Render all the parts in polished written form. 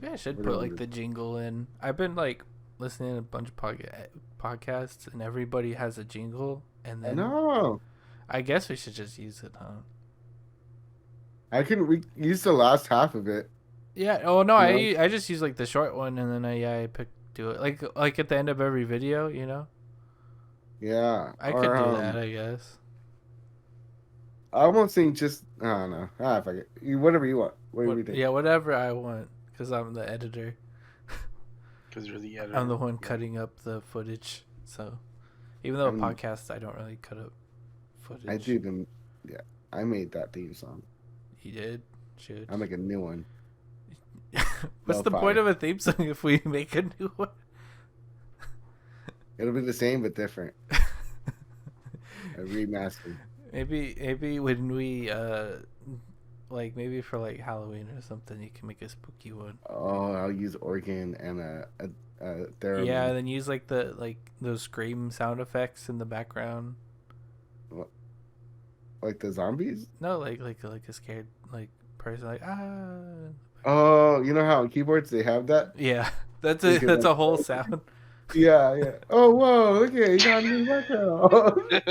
Maybe I should put like the jingle in. I've been like listening to a bunch of podcasts, and everybody has a jingle, and then No, I guess we should just use it, huh? we use the last half of it. Yeah. Oh no, You know? I just use like the short one, and then I do it like at the end of every video, you know. Yeah. I could Or do that, I guess. I almost think just I don't know. Fuck it. Whatever you want. What do What? you think? Yeah, whatever I want, because I'm the editor. Because you're the editor. I'm the one cutting up the footage. So, even though podcasts, I don't really cut up footage. I do them. Yeah, I made that theme song. You did? Should. I'll make a new one. What's the point of a theme song if we make a new one? It'll be the same but different. A remaster. Maybe when we like maybe for like Halloween or something, you can make a spooky one. Oh, I'll use organ and a theremin. Yeah, and then use like those scream sound effects in the background. What? Like the zombies? No, like a scared like person like ah. Oh, you know how on keyboards they have that? Yeah, that's a whole sound. Yeah. Oh, whoa! Look at it. You got a new background.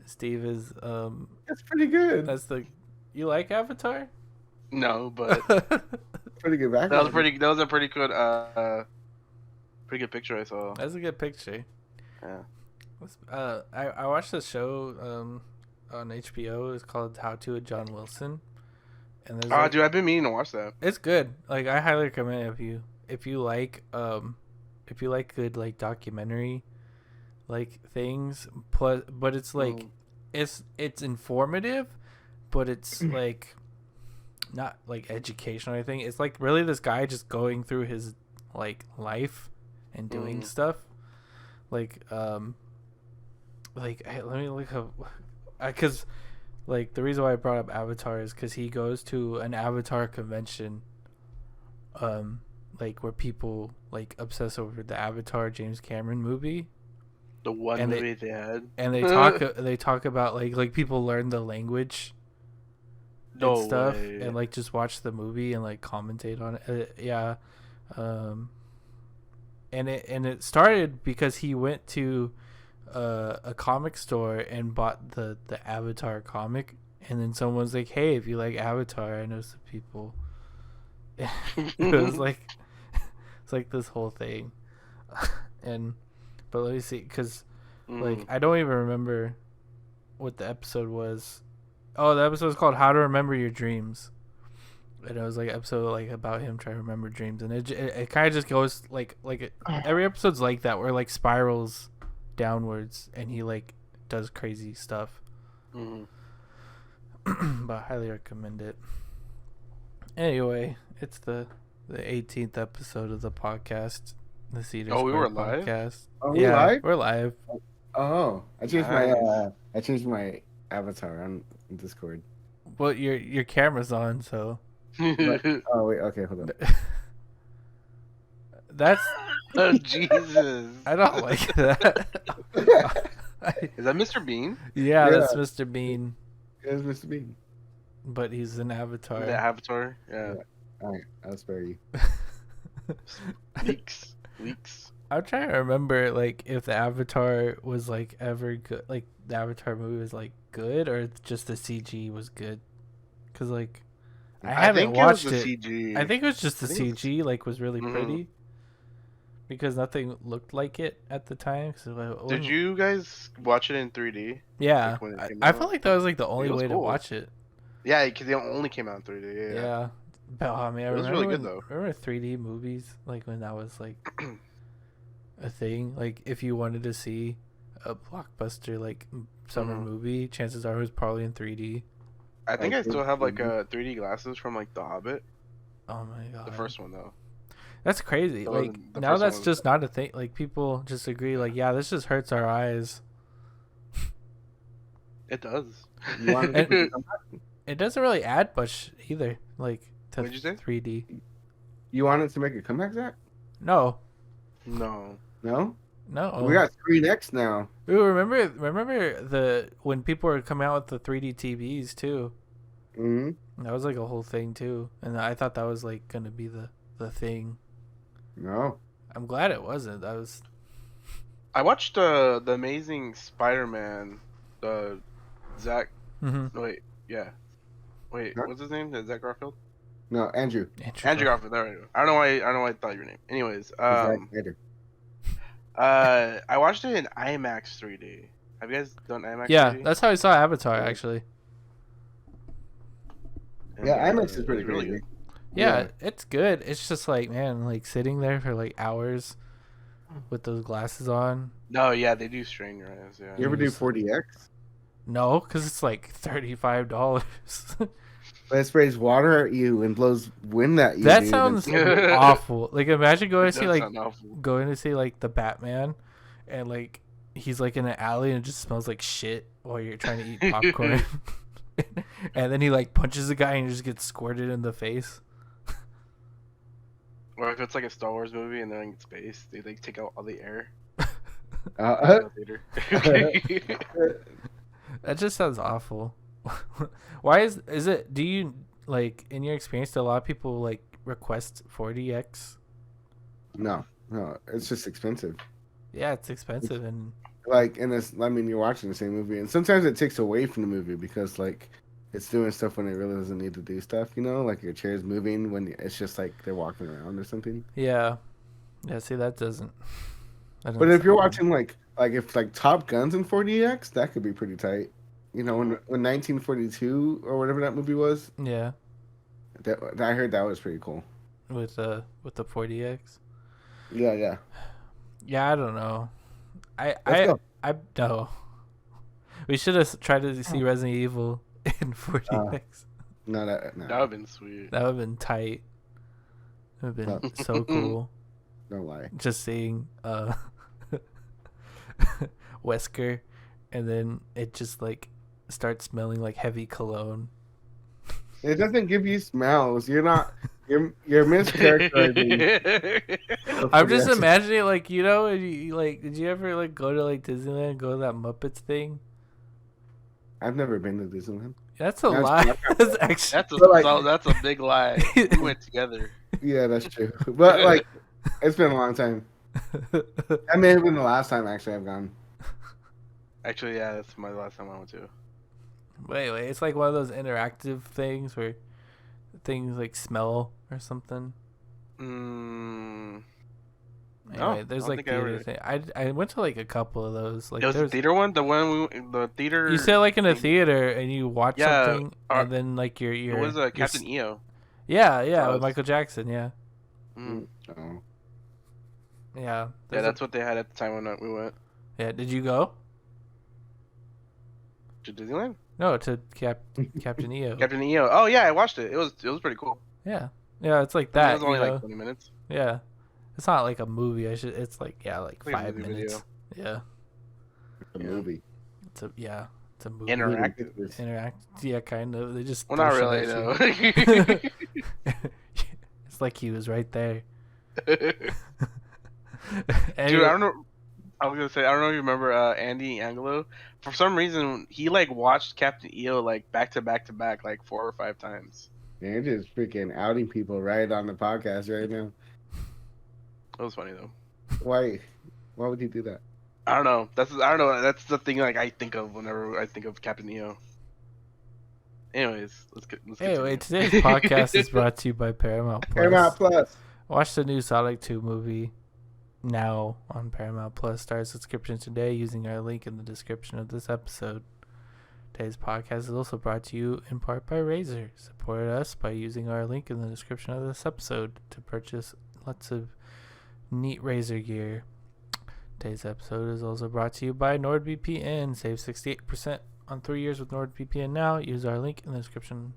Steve is That's pretty good. You like Avatar? No, but Pretty good background. that was a pretty good picture I saw. That's a good picture. Yeah. I watched the show on HBO. It's called How to with John Wilson. And there's Dude, I've been meaning to watch that. It's good. Like I highly recommend it if you like good like documentary like things. Plus, but it's like it's informative, but it's like not like educational or anything. It's like really this guy just going through his like life and doing stuff. Like hey, let me look up because like the reason why I brought up Avatar is because he goes to an Avatar convention, like where people like obsess over the Avatar James Cameron movie. The one movie they had, and they talk about like people learn the language and stuff, and like just watch the movie and like commentate on it. And it started because he went to a comic store and bought the Avatar comic, and then someone's like, "Hey, if you like Avatar, I know some people." It was like it's like this whole thing, but let me see, because like I don't even remember what the episode was. Oh, the episode was called "How to Remember Your Dreams," and it was like an episode like about him trying to remember dreams, and it kind of just goes like every episode's like that, where like spirals downwards, and he like does crazy stuff. But I highly recommend it. Anyway, it's the 18th episode of the podcast, the Cedar. Oh, we were live. Podcast. Oh, live? We're live. Oh, I changed my avatar on Discord. Well, your camera's on, so. But, oh wait, okay, hold on. That's. Oh Jesus! I don't like that. Is that Mr. Bean? Yeah, that's Mr. Bean. It's Mr. Bean. But he's an avatar. The Avatar, yeah. Alright, I'll spare you. Leaks. I'm trying to remember like if the Avatar was like ever good, like the Avatar movie was like good, or just the CG was good. Cause like I haven't watched it. CG. I think it was just the CG like was really pretty. Because nothing looked like it at the time. Did you guys watch it in 3D? Yeah, Like I felt like that was like the only way to watch it. Yeah, because it only came out in 3D. Yeah. But, I mean, it was really good though. Remember 3D movies, like when that was like a thing. Like if you wanted to see a blockbuster like summer movie, chances are it was probably in 3D. I think I still have like 3D glasses from like The Hobbit. Oh my god. The first one though. That's crazy. Like now that's just not a thing. Like people just agree. Like yeah, this just hurts our eyes. It does. It doesn't really add much either. Like to What'd you say? 3D. You wanted to make a comeback, Zach? No. No. No. We got 3X now. Ooh, remember when people were coming out with the 3D TVs too. Mm-hmm. That was like a whole thing too, and I thought that was like gonna be the The Thing. No. I'm glad it wasn't. I watched the Amazing Spider-Man, the Zach. Mm-hmm. Wait, yeah. Wait, Huh? what's his name? Is Zach Garfield? No, Andrew. Andrew Garfield. There we go. I don't know why I thought your name. Anyways, Andrew. I watched it in IMAX 3D. Have you guys done IMAX? Yeah, 3D? that's how I saw Avatar actually. And, Yeah, IMAX is pretty really crazy. good. Yeah, it's good. It's just like, man, like sitting there for like hours with those glasses on. No, yeah, they do strain your eyes. Yeah. You ever do 4DX? No, because it's like $35. But it sprays water at you and blows wind at you. That dude. sounds It's- awful. Like imagine going It to see does like sound awful. the Batman, and like he's like in an alley and it just smells like shit while you're trying to eat popcorn. And then he like punches a guy and he just gets squirted in the face. Or if it's like a Star Wars movie and they're in space, they like take out all the air. Later. That just sounds awful. Why is it? Do you like in your experience? Do a lot of people like request 4DX? No, it's just expensive. Yeah, it's expensive and Like, and it's, I mean, you're watching the same movie, and sometimes it takes away from the movie because, like, it's doing stuff when it really doesn't need to do stuff, you know? Like, your chair's moving when it's just like they're walking around or something. yeah. See, that doesn't. But if you're watching, like if, like, Top Gun's in 4DX, that could be pretty tight. You know, when 1942 or whatever that movie was, yeah, I heard that was pretty cool. with the 4DX. Yeah. Yeah, I don't know. Let's I go. no. We should have tried to see Resident Evil in 4DX. No. That would have been sweet. That would have been tight. It would have been so cool. Don't lie. Just seeing Wesker, and then it just like starts smelling like heavy cologne. It doesn't give you smells. You're mischaracterizing. I'm just imagining like like did you ever like go to like Disneyland, go to that Muppets thing? I've never been to Disneyland. That's a That's lie. not- That's actually That's a big lie. We went together. Yeah, that's true. But like, it's been a long time. That may have been the last time actually I've gone. Actually, yeah, that's my last time I went to. wait, it's like one of those interactive things where things like smell or something. Anyway, there's I don't like think I theater ever- thing. I went to like a couple of those. Like It was the there's theater one, the theater. you sit like in a thing. theater and you watch Yeah, something, and then like your It was your Captain EO. Yeah, Oh, with it's- Michael Jackson. Yeah, Mm. Oh. yeah. Yeah, There's that's what they had at the time when we went yeah. Did you go? to Disneyland. No, to Captain EO. Captain EO. Oh yeah, I watched it. It was pretty cool. Yeah, it's like It that. was only you know? like 20 minutes. Yeah, it's not like a movie. It's like like Like a 5 movie minutes. Yeah, The Yeah. movie. it's a movie. Interactive. Interact. Yeah, kind of. They just. Well, not throw really shit at though. you. It's like he was right there. Dude, I don't know. I was gonna say I don't know if you remember Andy Angelo. For some reason, he like watched Captain EO like back to back to back like 4 or 5 times. You're just freaking outing people right on the podcast right now. It was funny though. Why would you do that? I don't know. That's the thing like I think of whenever I think of Captain EO. Anyways, let's Anyway, continue. today's podcast is brought to you by Paramount Plus. Paramount Plus. Watch the new Sonic 2 movie now on Paramount Plus. Start a subscription today using our link in the description of this episode. Today's podcast is also brought to you in part by Razer. Support us by using our link in the description of this episode to purchase lots of neat Razer gear. Today's episode is also brought to you by NordVPN. Save 68% on 3 years with NordVPN now. Use our link in the description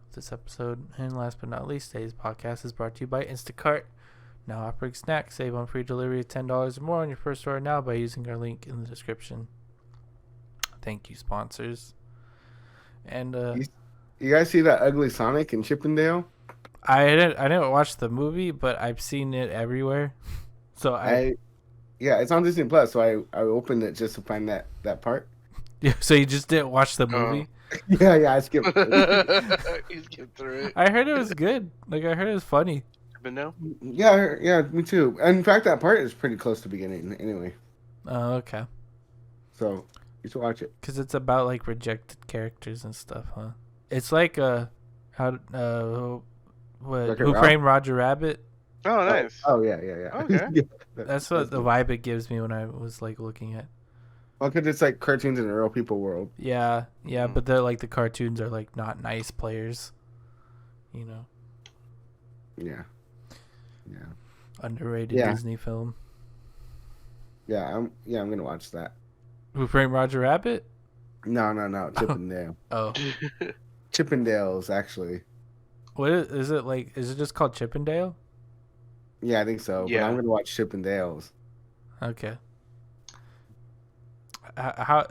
of this episode. And last but not least, today's podcast is brought to you by Instacart. Now offering snacks. Save on free delivery of $10 or more on your first order now by using our link in the description. Thank you, sponsors. And You guys see that ugly Sonic in Chippendale? I didn't watch the movie, but I've seen it everywhere. So Yeah, it's on Disney Plus, so I opened it just to find that part. yeah, so you just didn't watch the movie? Yeah, I skipped it. You skipped through it. I heard it was good. Like I heard it was funny. Chippendale? Yeah, me too. In fact, that part is pretty close to beginning anyway. Oh, okay. So you should watch it. Because it's about like rejected characters and stuff, huh? It's like what? Wreck-It Who Ralph? Framed Roger Rabbit? Oh, nice. Yeah. Okay. Yeah, That's what the vibe it gives me when I was like looking at. Well, because it's like cartoons in a real people world. Yeah, but they're like the cartoons are like not nice players, you know. Yeah. Underrated Yeah. Disney film. I'm gonna watch that. Who Framed Roger Rabbit? No, Chippendale. Oh, Chippendales, actually. what is it like? Is it just called Chippendale? Yeah, I think so. Yeah. But I'm gonna watch Chippendales. Okay. How?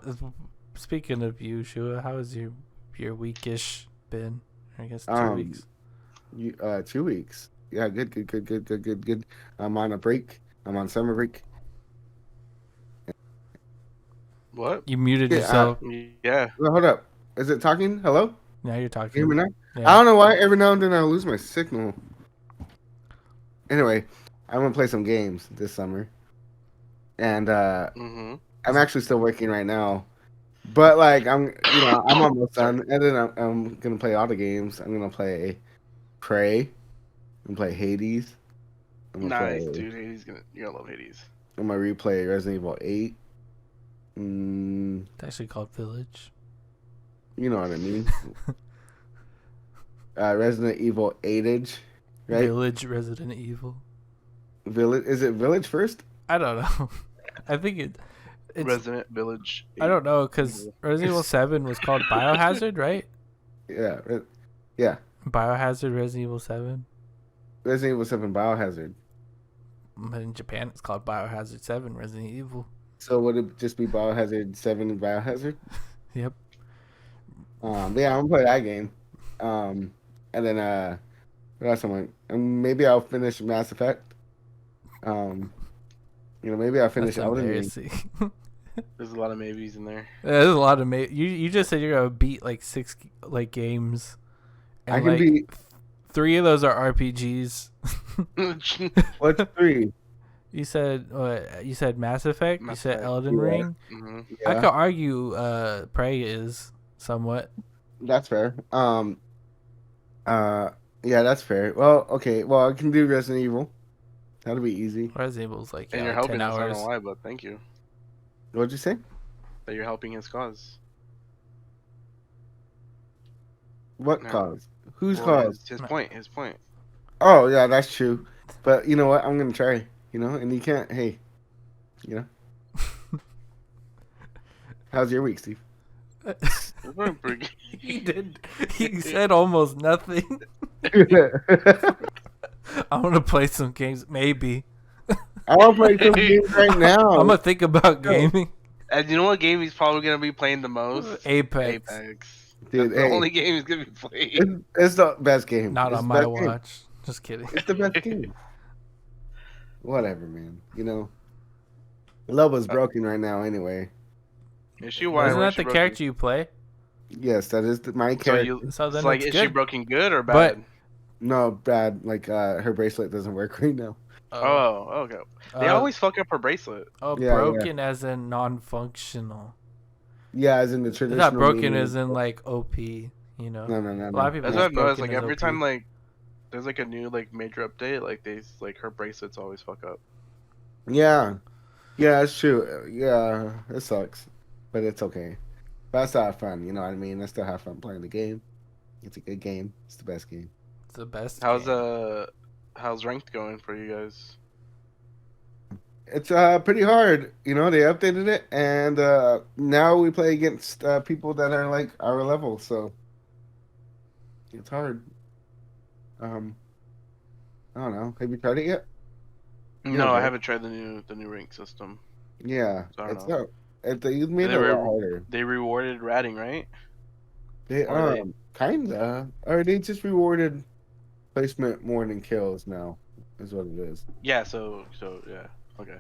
Speaking of you, Shua, how has your weekish been? I guess 2 weeks. 2 weeks. Yeah, good. I'm on a break. I'm on summer break. What? You muted Yeah, yourself. Yeah. Well, hold up. Is it talking? Hello? Now you're Can talking. you hear me now? Yeah. I don't know why every now and then I lose my signal. Anyway, I'm gonna play some games this summer. And Mm-hmm. I'm actually still working right now. But like I'm almost done. And then I'm gonna play all the games. I'm gonna play Prey. I'm gonna play Hades. Nice, dude. You're gonna love Hades. I'm gonna replay Resident Evil 8. It's actually called Village. You know what I mean. Resident Evil 8-age, right? Village Resident Evil. Village. Is it Village first? I don't know. I think it's Resident Village. I don't know because Resident Evil 7 was called Biohazard, right? Yeah. Biohazard Resident Evil 7. Resident Evil 7 Biohazard. But in Japan, it's called Biohazard 7 Resident Evil. So would it just be Biohazard 7 and Biohazard? Yep. Yeah, I'm gonna play that game. And then what else am I? Maybe I'll finish Mass Effect. Maybe I'll finish That's Elden Ring. embarrassing. There's a lot of maybes in there. There's a lot of you just said you're gonna beat like 6 like games. And I can like, beat 3 of those are RPGs. what's 3? You said what? You said Mass Effect. You said Elden Yeah. Ring. Mm-hmm. I could argue Prey is somewhat. That's fair. Yeah, that's fair. Well, okay. Well, I can do Resident Evil. That'll be easy. Resident Evil's like And you're 10 helping us. I don't hours. know why, but thank you What'd you say? that you're helping his cause. What No. cause? Whose Well, cause? His point. His point. Oh, yeah, that's true. But you know what? I'm gonna try. And you can't. Hey, how's your week, Steve? It's going pretty good. He did. He said almost nothing. I want to play some games. Maybe. I want to play some games right now. I'm gonna think about gaming. And you know what game he's probably gonna be playing the most? Apex. Apex. Dude, That's the hey, only game he's gonna be playing. it's the best game. Not It's on the my best game. watch. Just kidding. It's the best game. Whatever, man. Love is broken right now. Anyway, Is she why? Isn't why that she the broken? character you play? Yes, that is my So character. you, So then it's like, it's is she good. broken good or But- bad? No, bad. Like her bracelet doesn't work right now. Oh, okay. They always fuck up her bracelet. Yeah, broken as in non-functional. Yeah, as in the It's traditional. not broken meaning. as in like OP. You know. No. A lot of people. That's use what I've noticed. broken Like as every OP. time like there's like a new like major update, like her bracelets always fuck up. Yeah, it's true. Yeah, it sucks, but it's okay. But I still have fun. You know what I mean? I still have fun playing the game. It's a good game. It's the best game. It's the best. How's game. how's ranked going for you guys? It's pretty hard. They updated it, and now we play against people that are like our level. So it's hard. I don't know. Have you tried it yet? No, bro. I haven't tried the new rank system. Yeah, I don't it's know. you made it a lot harder. They rewarded ratting, right? They Or they- kinda, or they just rewarded placement more than kills now, is what it is. Yeah. So yeah. Okay.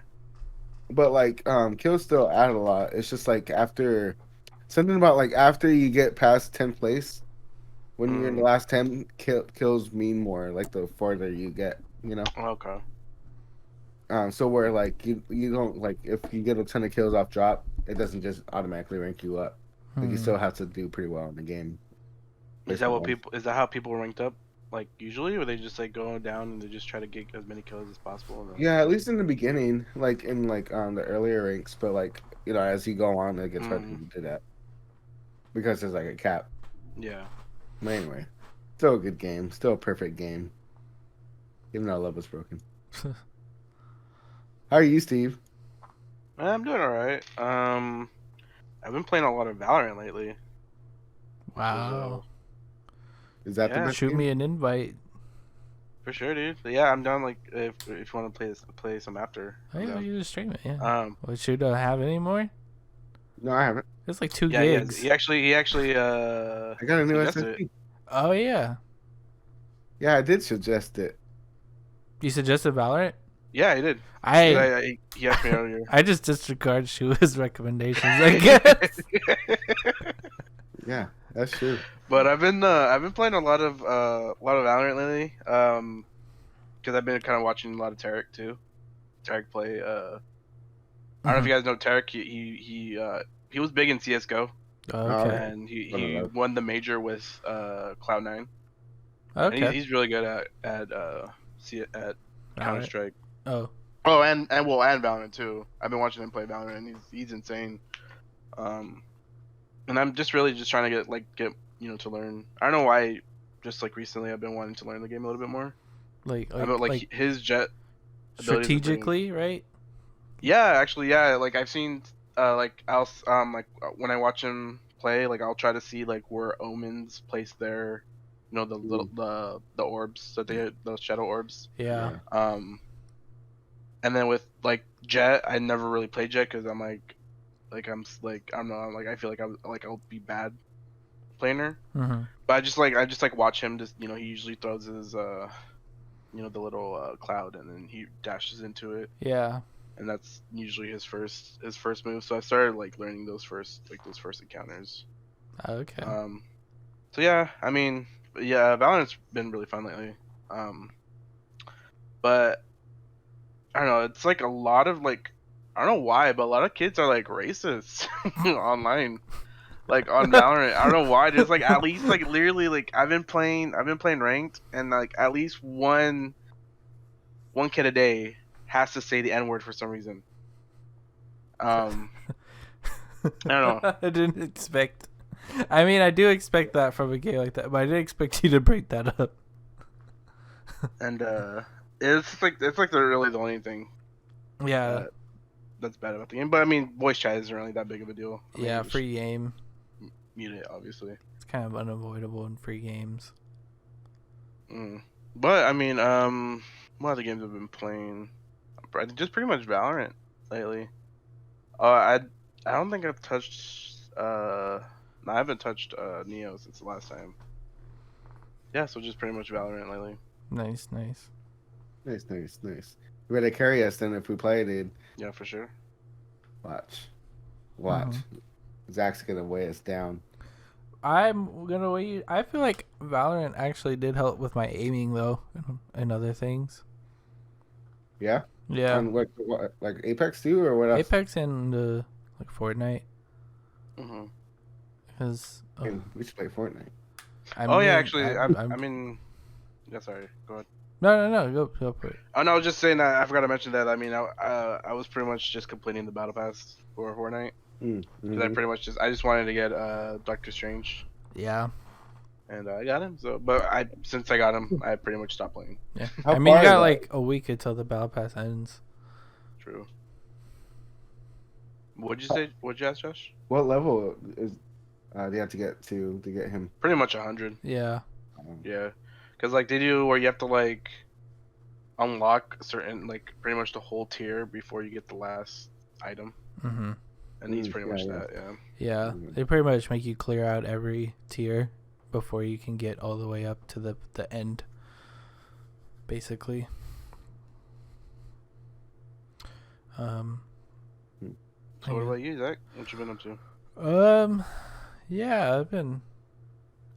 But like, kills still add a lot. It's just like after something about like after you get past 10th place, when you're in the last 10, kills mean more, like the farther you get, you know? Okay. So where like you don't like if you get a ton of kills off drop, it doesn't just automatically rank you up. Like you still have to do pretty well in the game. Is that how people are ranked up? Like usually, or they just like go down and they just try to get as many kills as possible? Yeah, at least in the beginning, like in like the earlier ranks, but like as you go on, it gets harder to do that because there's like a cap. Yeah. But anyway, still a good game, still a perfect game, even though love was broken. How are you, Steve? I'm doing all right. I've been playing a lot of Valorant lately. Wow. Is that the best Shoot game? me an invite. For sure, dude. But yeah, I'm down. Like, if you want to play some after. Oh, yeah, you just stream it. Yeah. Well, should I have any more? No, I haven't. It's like 2 gigs. He actually. I got a new SSD. Oh yeah. Yeah, I did suggest it. You suggested Valorant? Yeah, he did. He asked me earlier. I just disregard Shua's recommendations, I guess. Yeah, that's true. But I've been playing a lot of Valorant lately. Because I've been kind of watching a lot of Tarek too. Tarek play. I don't know if you guys know Tarek. He was big in CS:GO. Oh, okay. And he won the major with Cloud9. Okay. And he's really good at Counter Strike. Oh. Oh, and Valorant too. I've been watching him play Valorant, and he's insane. And I'm just really just trying to get to learn. I don't know why. Just like recently, I've been wanting to learn the game a little bit more. Like his jet. Strategically, right? Yeah, actually, yeah. Like I've seen, like when I watch him play, like I'll try to see like where Omens place their, the little the orbs that those shadow orbs. Yeah. And then with like Jet, I never really played Jet because I'm like I don't know, I feel like I'll be bad playing her. Mm-hmm. But I just like watch him. Just he usually throws his the little cloud and then he dashes into it. Yeah. And that's usually his first move. So I started like learning those first encounters. Okay. So yeah, I mean, yeah, Valorant's been really fun lately. But I don't know, it's like a lot of like, I don't know why, but a lot of kids are like racist online. Like on Valorant, I don't know why. There's like at least like literally like I've been playing ranked, and like at least one kid a day has to say the N-word for some reason. I don't know. I didn't expect. I mean, I do expect that from a game like that, but I didn't expect you to break that up. And it's like really the only thing. Yeah. That's bad about the game, but I mean, voice chat isn't really that big of a deal. Yeah, free game. Mute it, obviously. It's kind of unavoidable in free games. But I mean, what other games I've been playing? Just pretty much Valorant lately. I don't think I've touched. No, I haven't touched Neo since the last time. Yeah, so just pretty much Valorant lately. Nice. You better carry us then if we play, dude. Yeah, for sure. Watch. Zach's gonna weigh us down. I'm gonna weigh you. I feel like Valorant actually did help with my aiming though, and other things. Yeah. Yeah. And what like Apex too, or what else? Apex and like Fortnite. Because we should play Fortnite. Actually, I mean, yeah. Sorry, go ahead. No, go for it. Oh no, I was just saying that I forgot to mention that. I mean, I was pretty much just completing the battle pass for Fortnite. Mm-hmm. I just wanted to get Doctor Strange. Yeah. And I got him. So, but since I got him, I pretty much stopped playing. Yeah. I mean, you got like a week until the battle pass ends. True. What'd you say? What'd you ask, Josh? What level is do you have to get him? Pretty much 100. Yeah. Yeah. Because like they do where you have to like unlock certain like pretty much the whole tier before you get the last item. Mm-hmm. And he's pretty much that. Yeah. Yeah. They pretty much make you clear out every tier before you can get all the way up to the end. Basically. So what about you, Zach? What you been up to? Yeah,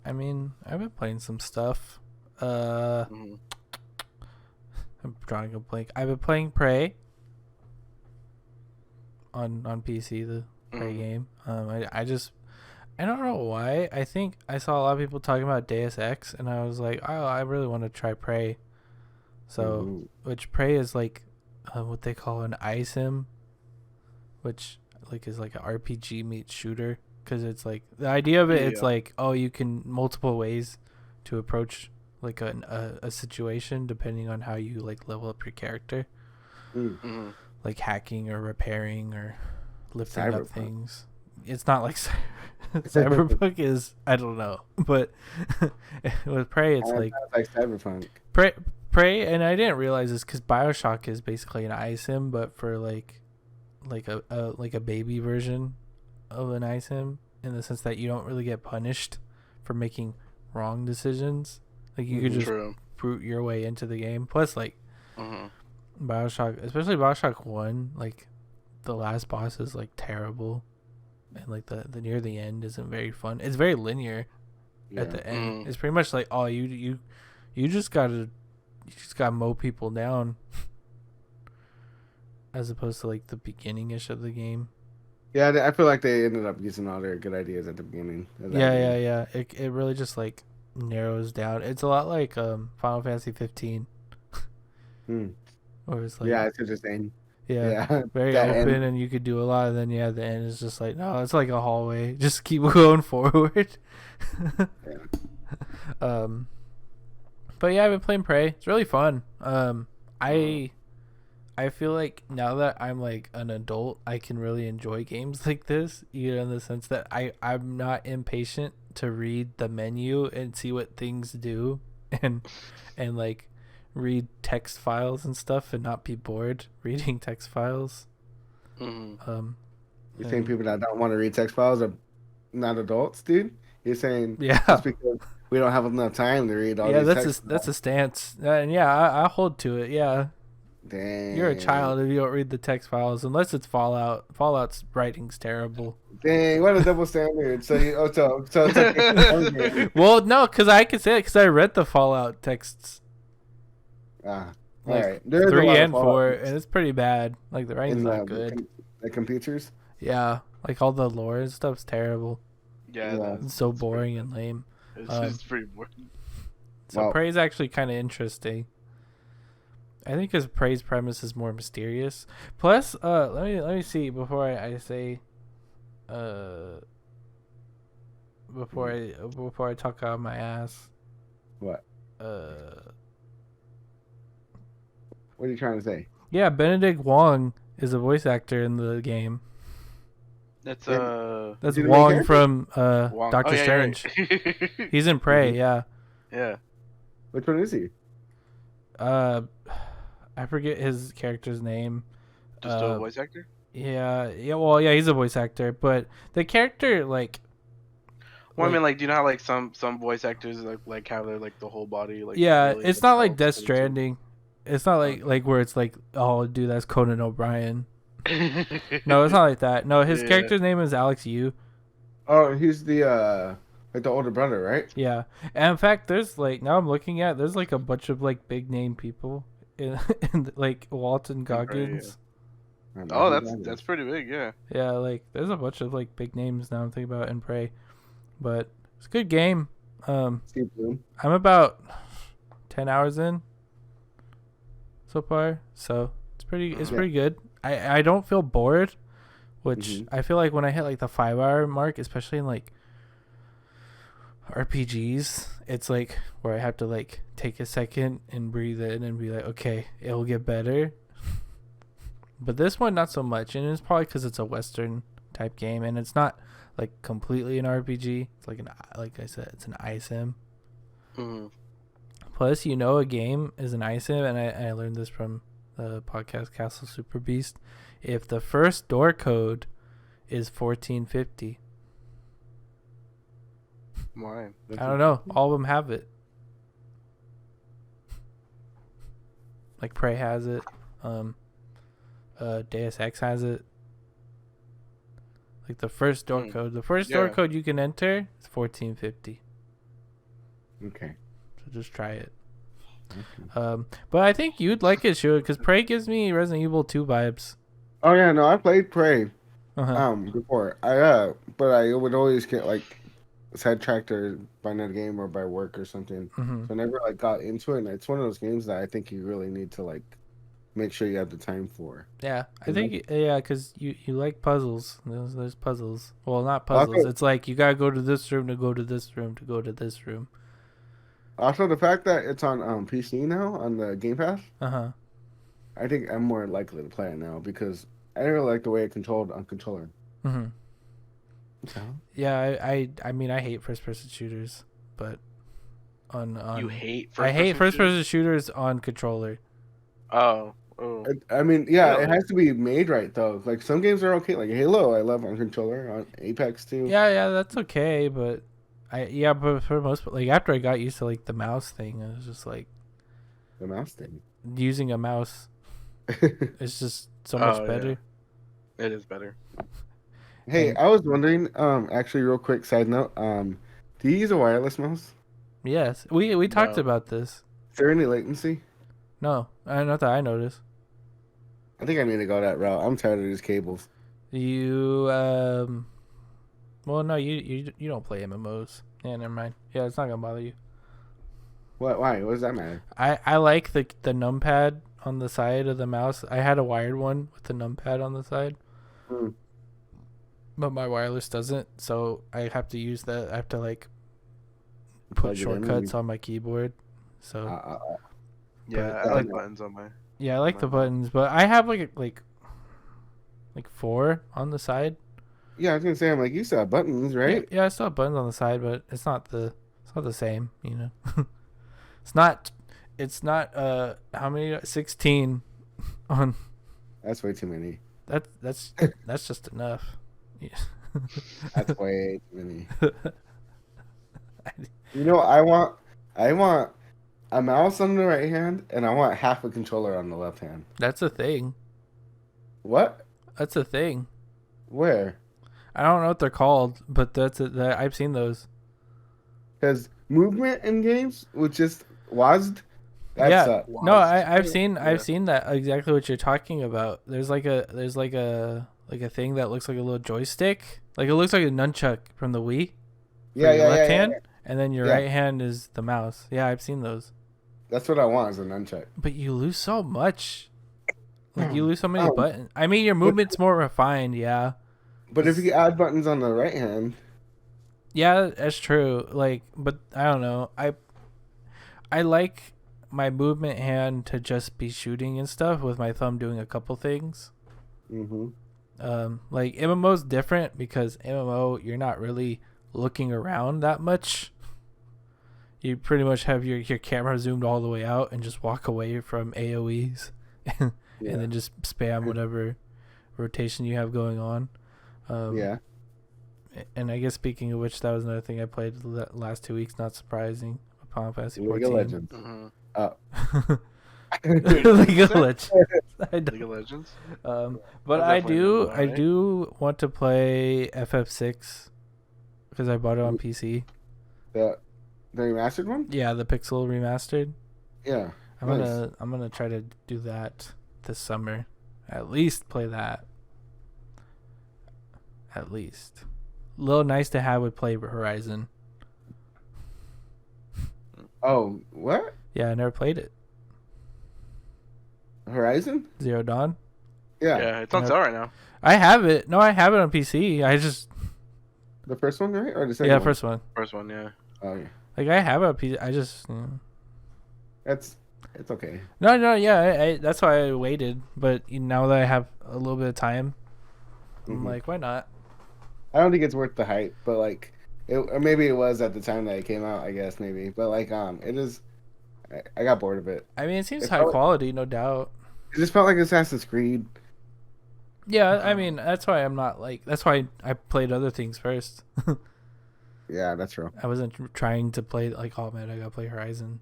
I mean, I've been playing some stuff. I'm drawing a blank. I've been playing Prey on PC, the Prey game. I don't know why. I think I saw a lot of people talking about Deus Ex, and I was like, oh, I really want to try Prey. So, which Prey is like what they call an iSim, which like is like an RPG meets shooter, because it's like the idea of it. It's like, oh, you can multiple ways to approach like a situation depending on how you like level up your character, like hacking or repairing or lifting up things. It's not like Cyberpunk is, I don't know, but with Prey it's like Cyberpunk. Prey, and I didn't realize this because BioShock is basically an iSim, but for like a baby version of an iSim, in the sense that you don't really get punished for making wrong decisions. Like you could just brute your way into the game. Plus, like BioShock, especially BioShock 1, like the last boss is like terrible, and like the near the end isn't very fun. It's very linear at the end. It's pretty much like, oh, you just gotta mow people down, as opposed to like the beginning-ish of the game. Yeah, I feel like they ended up using all their good ideas at the beginning. Yeah. It really just like narrows down. It's a lot like Final Fantasy 15. Or it's like, yeah, it's interesting. Yeah, very open, and you could do a lot. And then the end is just like, no, it's like a hallway. Just keep going forward. But yeah, I've been playing Prey. It's really fun. I feel like now that I'm like an adult, I can really enjoy games like this, in the sense that I'm not impatient to read the menu and see what things do, and like read text files and stuff and not be bored reading text files. You think people that don't want to read text files are not adults, dude? You're saying just because we don't have enough time to read all these text files. That's a stance. And I hold to it. Yeah. Dang. You're a child if you don't read the text files, unless it's Fallout. Fallout's writing's terrible. Dang, what a double standard. So it's okay. Well, no, because I can say it because I read the Fallout texts. All like right. 3 and 4, and it's pretty bad. Like the writing's not good. The computers? Yeah, like all the lore and stuff's terrible. Yeah, it's so boring and lame. It's pretty boring. So Prey's actually kind of interesting. I think his Prey's premise is more mysterious. Plus, let me see before I say, before I talk out my ass. What? What are you trying to say? Yeah, Benedict Wong is a voice actor in the game. That's Wong from Doctor Strange. Right. He's in Prey. Yeah. Yeah. Which one is he? I forget his character's name. Just a voice actor? Yeah. Well, yeah, he's a voice actor, but the character, like. Well, I mean, like, do you know how like some voice actors like have their like the whole body like? Yeah, really it's not like Death Stranding. It's not like where it's like, oh, dude, that's Conan O'Brien. No, it's not like that. No, his character's name is Alex Yu. Oh, he's the like the older brother, right? Yeah, and in fact, there's like, now I'm looking at, there's like a bunch of like big name people in like Walton Goggins. Oh, that's pretty big, yeah. Yeah, like there's a bunch of like big names now I'm thinking about in Prey, but it's a good game. I'm about 10 hours in so far, so it's pretty good. I don't feel bored, which I feel like when I hit like the 5-hour mark, especially in like RPGs, it's like where I have to like take a second and breathe in and be like, okay, it'll get better. But this one, not so much, and it's probably because it's a Western type game, and it's not like completely an RPG. It's like like I said, it's an iSim. Plus, a game is an iSim, and I learned this from the podcast Castle Super Beast. If the first door code is 1450. Why? I don't know. All of them have it. Like Prey has it. Deus Ex has it. Like the first door code. The first door code you can enter is 1450. Okay. So just try it. Okay. But I think you'd like it, Shua, because Prey gives me Resident Evil 2 vibes. Oh yeah, no, I played Prey Uh-huh. before. But I would always get like sidetracked or by another game or by work or something. Mm-hmm. So I never like got into it. And it's one of those games that I think you really need to like make sure you have the time for. Yeah, I think because you like puzzles. There's puzzles. Well, not puzzles. Also, It's like you gotta go to this room to go to this room to go to this room. also the fact that it's on PC now on the Game Pass, Uh-huh. I think I'm more likely to play it now because I didn't really like the way it controlled on controller. Mm-hmm. So, Yeah, I mean I hate first person shooters, but on You hate I hate first person shooters on controller. Oh. I mean, yeah, Really? it has to be made right though. Like some games are okay, like Halo, I love on controller, on Apex too. Yeah, that's okay, but but for the most part, like after I got used to like the mouse thing, it was just like The mouse thing. using a mouse. It's just so much better. Yeah. It is better. Hey, And- I was wondering, actually, real quick side note, do you use a wireless mouse? Yes, we talked No. about this. Is there any latency? No, not that I noticed. I think I need to go that route. I'm tired of these cables. You well no you don't play MMOs. Yeah, never mind. Yeah, it's not gonna bother you. What? Why? What does that matter? I like the numpad on the side of the mouse. I had a wired one with the numpad on the side. Hmm. But my wireless doesn't, so I have to use that. I have to like Plug put it in shortcuts on my keyboard. So Yeah, But, I like uh, buttons on my. yeah, I like the buttons, but I have like 4 on the side. Yeah, I was gonna say, I'm like, you still have buttons, right? Yeah, I still have buttons on the side, but it's not the same, you know. it's not how many 16 on That's way too many. that's just enough. Yeah. That's way too many. You know, I want a mouse on the right hand, and I want half a controller on the left hand. That's a thing. What? That's a thing. Where? I don't know what they're called, but I've seen those. Because movement in games with just WASD, that Yeah. sucks. No, I've seen that exactly what you're talking about. There's like a thing that looks like a little joystick. Like it looks like a nunchuck from the Wii. Yeah, your yeah, left yeah, hand, yeah. and then your Yeah. right hand is the mouse. Yeah, I've seen those. That's what I want is a nunchuck. But you lose so much. Like you lose so many Oh. buttons. I mean, your movement's more refined, yeah. But if you add buttons on the right hand, Yeah, that's true. Like, but I don't know. I like my movement hand to just be shooting and stuff with my thumb doing a couple things. mm-hmm. Like MMO's different because MMO you're not really looking around that much. You pretty much have your camera zoomed all the way out and just walk away from AoEs and then just spam whatever rotation you have going on. Yeah. And I guess speaking of which, that was another thing I played the last 2 weeks. Not surprising. Final Fantasy 14. League of Legends. Mm-hmm. League of Legends. I don't- League of Legends. But That's I definitely do MMO, I right? do want to play FF6 because I bought it on PC. The remastered one? Yeah, the Pixel remastered. Yeah. I'm gonna try to do that this summer. At least play that. At least. A little nice to have would play Horizon. Oh, what? Yeah, I never played it. Horizon? Zero Dawn. Yeah. Yeah, it's on Yeah. sale right now. I have it. No, I have it on PC. I just The first one, right? Or the second one? first one. First one, yeah. Oh, yeah. Like I have it on PC. I just It's okay. no. Yeah, I that's why I waited. But now that I have a little bit of time, I'm Mhm. like, why not? I don't think it's worth the hype, but like, or maybe it was at the time that it came out. I guess maybe, but like, it is. I got bored of it. I mean, it seems It high felt- quality, no doubt. It just felt like Assassin's Creed. Yeah, I mean, that's why I'm not like. That's why I played other things first. Yeah, that's true. I wasn't trying to play like, oh man, I gotta play Horizon.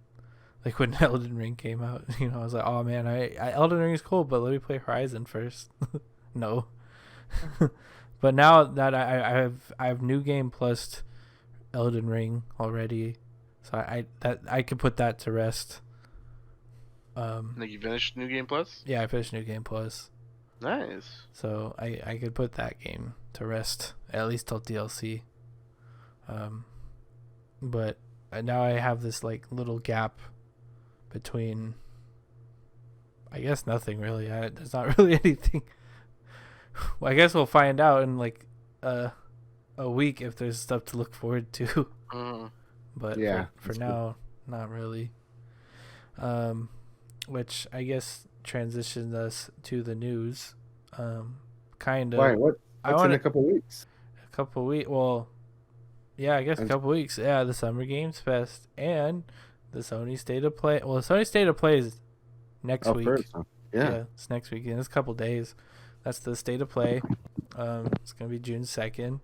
Like when Elden Ring came out, I was like, oh man, I Elden Ring is cool, but let me play Horizon first. No. But now that I have New Game plus Elden Ring already, So I could put that to rest. Like you finished New Game Plus? Yeah, I finished New Game Plus. Nice. So I could put that game to rest, at least till DLC. But now I have this like little gap between. I guess nothing really. There's not really anything. Well, I guess we'll find out in like a week if there's stuff to look forward to. But yeah, for now, not really. Which I guess transitions us to the news. Kind of. Why? What's in a couple weeks? A couple weeks. Well, yeah, I guess a couple weeks. Yeah, the Summer Games Fest and the Sony State of Play. Well, the Sony State of Play is next week. First, huh? Yeah, it's next week. It's a couple days. That's the State of Play. It's gonna be June 2nd.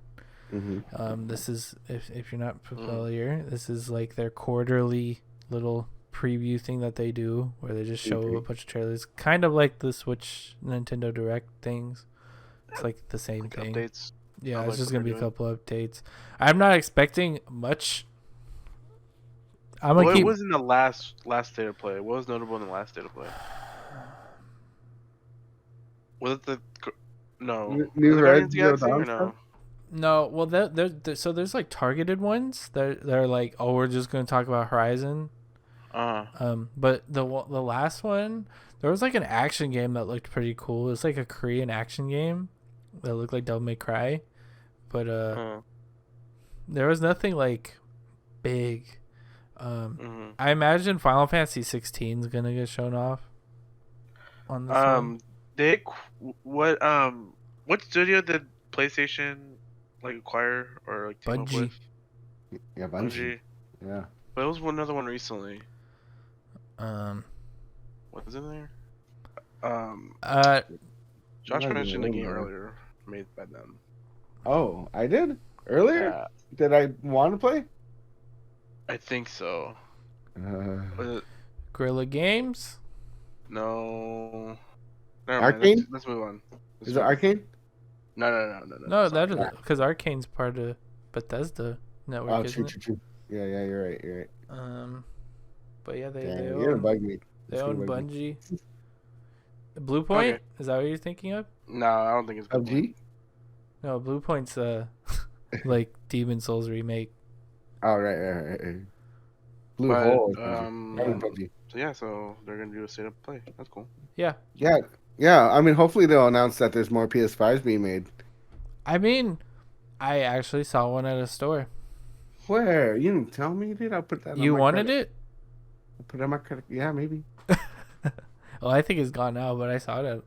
This is if you're not familiar, this is like their quarterly little preview thing that they do where they just show a bunch of trailers, kind of like the Switch Nintendo Direct things. It's like the same thing. Updates. Yeah, it's just gonna be a couple updates. I'm not expecting much. What was in the last State of Play? What was notable in the last State of Play? Was it the new Red or no? No, well, so there's like targeted ones. They're like, oh, we're just gonna talk about Horizon. But the last one, there was like an action game that looked pretty cool. It was like a Korean action game that looked like Devil May Cry, but there was nothing like big. I imagine Final Fantasy 16 is gonna get shown off on this one. What studio did PlayStation like acquire or like team up Bungie. with? Yeah, Bungie. Yeah. But it was another one recently. What's in there? Josh mentioned a game earlier made by them. Oh, I did? Earlier? Yeah. Did I want to play? I think so. Was it? Guerrilla Games? No. Arcane? Let's move on. Is it Arcane? No. No, that is because Arcane's part of Bethesda network. Oh, isn't true. it? Yeah, you're right. But yeah, they You're gonna bug me. They own Bungie. Blue Point? Okay. Is that what you're thinking of? No, I don't think it's Blue PUBG? No, Blue Point's like Demon Souls remake. Oh, right. Blue But, Hole. so they're gonna do a state of play. That's cool. Yeah. I mean, hopefully they'll announce that there's more PS5s being made. I mean, I actually saw one at a store. Where? You didn't tell me, dude. I'll put that. You wanted it? I'll put it on my credit. Yeah, maybe. Well, I think it's gone now, but I saw it at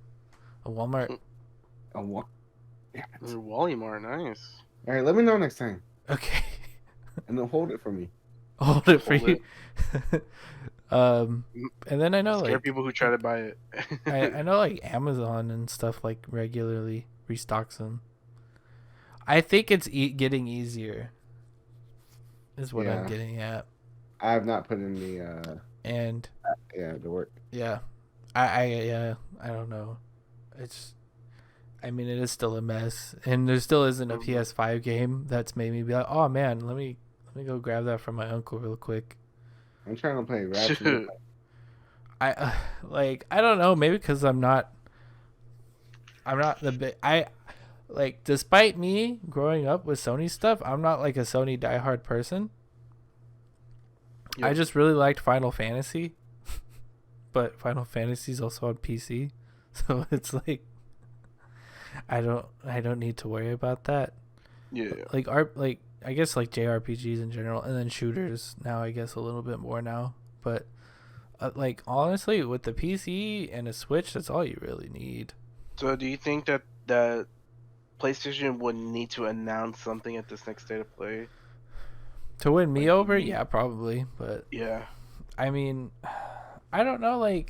a Walmart. A what? Yeah. Walmart, nice. All right, let me know next time. Okay. And then hold it for me. Hold it for you. And then I know Scare people who try to buy it. I know like Amazon and stuff like regularly restocks them. I think it's getting easier. Is what I'm getting at. I have not put in the the work. Yeah. I don't know. I mean, it is still a mess, and there still isn't a PS5 game that's made me be like, oh man, let me go grab that from my uncle real quick. I'm trying to play Ratchet. I don't know, maybe because I'm not the big despite me growing up with Sony stuff, I'm not like a Sony diehard person. Yep. I just really liked Final Fantasy, but Final Fantasy is also on PC, so it's like I don't need to worry about that. Yeah. I guess like JRPGs in general, and then shooters now. I guess a little bit more now, but honestly, with the PC and a Switch, that's all you really need. So, do you think that PlayStation would need to announce something at this next State of Play to win me over? Yeah, probably. But yeah, I mean, I don't know.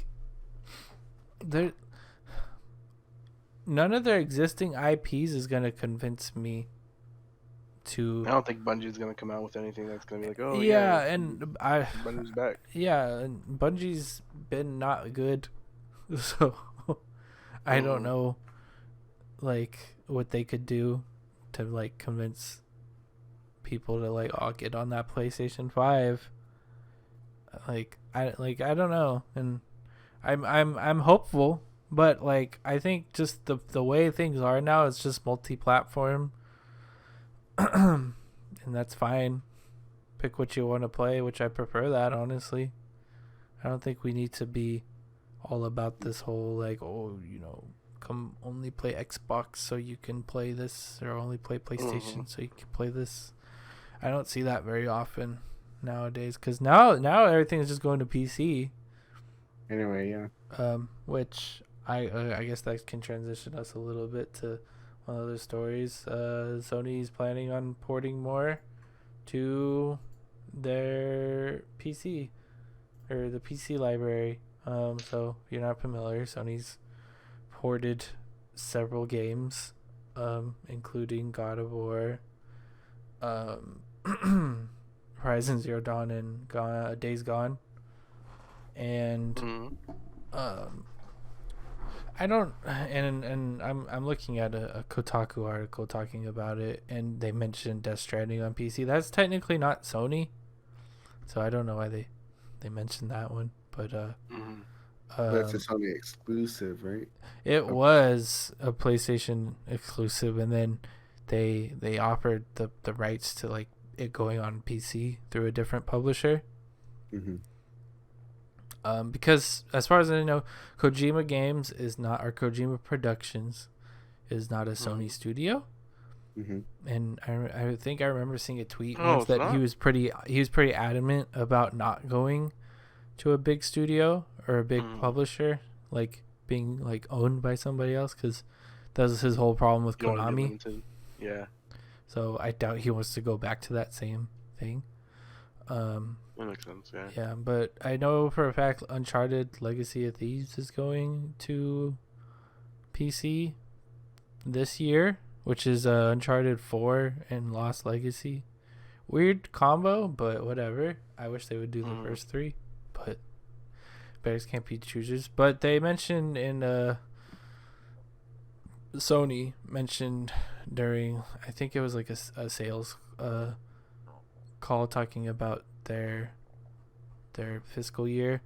None of their existing IPs is gonna convince me to. I don't think Bungie's gonna come out with anything that's gonna be like, oh yeah, and Bungie's back. Yeah, and Bungie's been not good, so I don't know, what they could do to convince people to get on that PlayStation 5. I don't know, and I'm hopeful, but like I think just the way things are now, it's just multi-platform, and that's fine. Pick what you want to play, which I prefer that, honestly. I don't think we need to be all about this whole like, oh, come only play Xbox so you can play this, or only play PlayStation so you can play this. I don't see that very often nowadays, because now everything is just going to PC. Anyway, yeah. Which I guess that can transition us a little bit to one of those stories. Sony's planning on porting more to their PC, or the PC library. So if you're not familiar, Sony's ported several games, including God of War, Horizon Zero Dawn, and Days Gone. And I don't, and I'm looking at a Kotaku article talking about it, and they mentioned Death Stranding on PC. That's technically not Sony, so I don't know why they mentioned that one, but that's a Sony exclusive, right? It was a PlayStation exclusive, and then they offered the rights to like it going on PC through a different publisher. Because as far as I know, Kojima Games is not, or Kojima Productions is not a Sony studio. And I think I remember seeing a tweet once that he was pretty adamant about not going to a big studio or a big publisher, like being like owned by somebody else, because that was his whole problem with Konami. Yeah. So I doubt he wants to go back to that same thing. That makes sense, yeah. Yeah, but I know for a fact Uncharted Legacy of Thieves is going to PC this year, which is Uncharted 4 and Lost Legacy. Weird combo, but whatever. I wish they would do the first three, but bears can't be choosers. But they mentioned in Sony mentioned during, I think it was like a sales call talking about their fiscal year.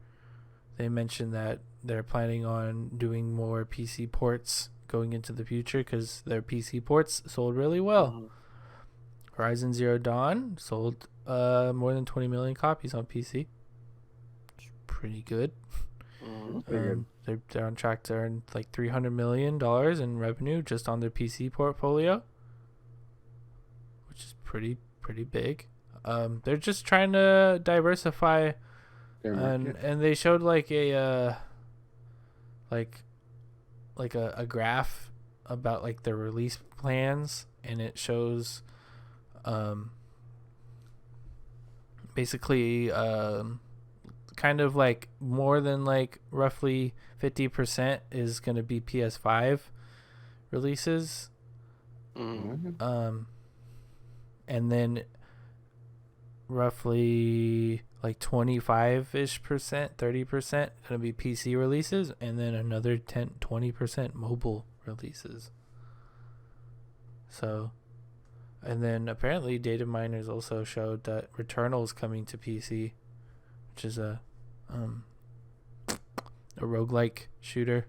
They mentioned that they're planning on doing more PC ports going into the future, because their PC ports sold really well. Horizon Zero Dawn sold more than 20 million copies on PC. It's pretty good. They're on track to earn like $300 million in revenue just on their PC portfolio, which is pretty big. They're just trying to diversify, and they showed like a a graph about like their release plans, and it shows basically kind of like more than like roughly 50% is going to be PS5 releases, and then roughly like 25-ish%, 30% going to be PC releases, and then another 20% mobile releases. So, and then apparently data miners also showed that Returnal is coming to PC, which is a roguelike shooter.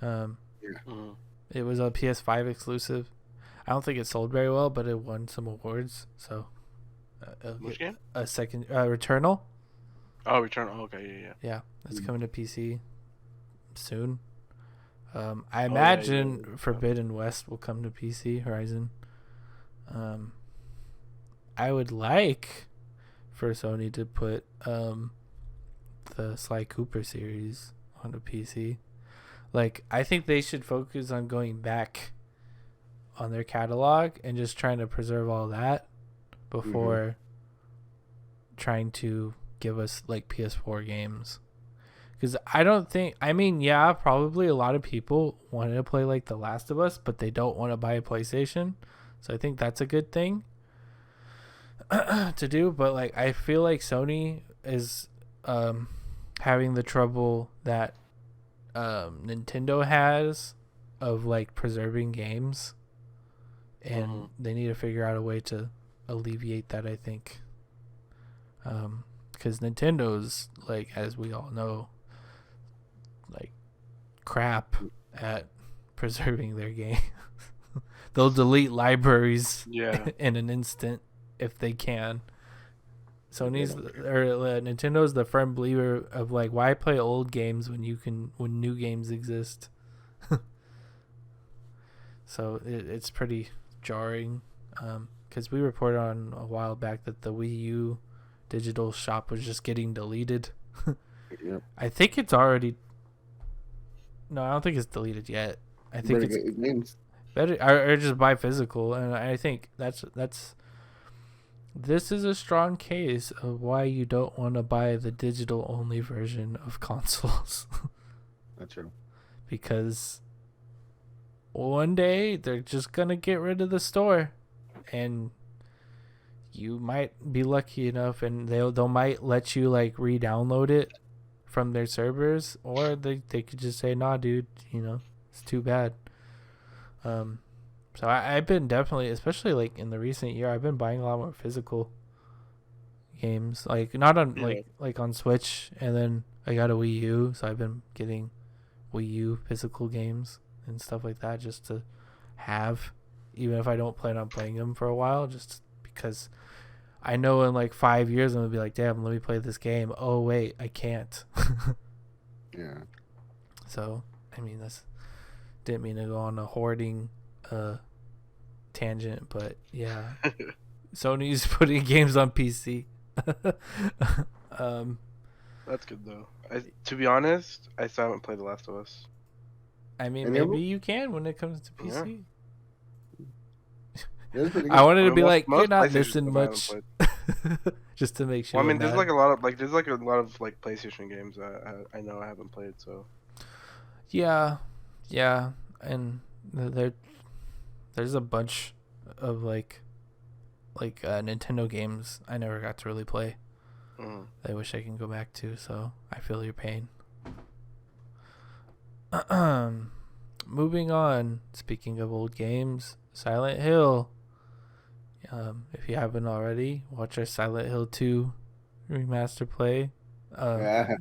It was a PS5 exclusive. I don't think it sold very well, but it won some awards, so which game? A second Returnal. Oh, Returnal. Okay, yeah. That's coming to PC soon. I imagine Forbidden West will come to PC. Horizon. I would like for Sony to put the Sly Cooper series on a PC. Like, I think they should focus on going back on their catalog and just trying to preserve all that before trying to give us like PS4 games. Because I don't think, I mean, yeah, probably a lot of people wanted to play like The Last of Us, but they don't want to buy a PlayStation. So I think that's a good thing to do. But like, I feel like Sony is having the trouble that Nintendo has of like preserving games, and they need to figure out a way to alleviate that, I think. because Nintendo's like, as we all know, like crap at preserving their game. They'll delete libraries in an instant if they can. Nintendo's the firm believer of like, why play old games when new games exist? So it's pretty jarring, because we reported on a while back that the Wii U digital shop was just getting deleted. Yep. I think it's already. No, I don't think it's deleted yet. I think it's games. better, or just buy physical, and I think that's. This is a strong case of why you don't want to buy the digital only version of consoles. That's true. Because one day they're just gonna get rid of the store, and you might be lucky enough, and they might let you like re-download it from their servers, or they could just say, nah, dude, it's too bad. So I've been definitely, especially like in the recent year, I've been buying a lot more physical games, like not on like on Switch, and then I got a Wii U, so I've been getting Wii U physical games and stuff like that just to have, even if I don't plan on playing them for a while, just because I know in like 5 years I'm gonna be like, damn, let me play this game. Oh wait, I can't. Yeah. So I mean, didn't mean to go on a hoarding tangent, but yeah. Sony's putting games on PC. That's good though. To be honest, I still haven't played The Last of Us. I mean, maybe you can when it comes to PC. Yeah. I wanted to be like, most you're not PlayStation missing games much. Just to make sure. Well, I mean, there's like a lot of PlayStation games that I know I haven't played. So. Yeah, and there's a bunch of like Nintendo games I never got to really play. I wish I can go back to, so I feel your pain. Moving on, speaking of old games, Silent Hill. If you haven't already, watch our Silent Hill 2 remaster play.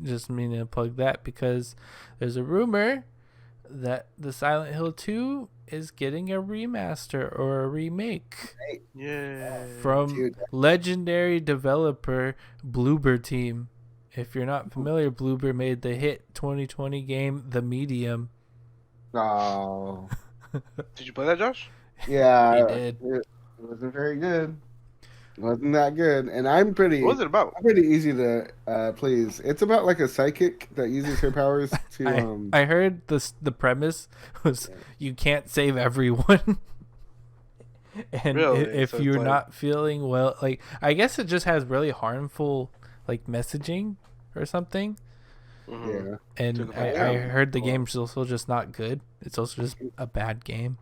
Just meaning to plug that because there's a rumor that the Silent Hill 2 is getting a remaster or a remake. Yeah. From legendary developer Bloober Team. If you're not familiar, Bloober made the hit 2020 game The Medium. Oh. Did you play that, Josh? Yeah, he did. It wasn't very good. It wasn't that good, and I'm pretty. What was it about? I'm pretty easy to please. It's about like a psychic that uses her powers to. I heard the premise was you can't save everyone. And really? if So you're like... not feeling well, like I guess it just has really harmful like messaging or something. Yeah. And I heard the game's also just not good. It's also just a bad game.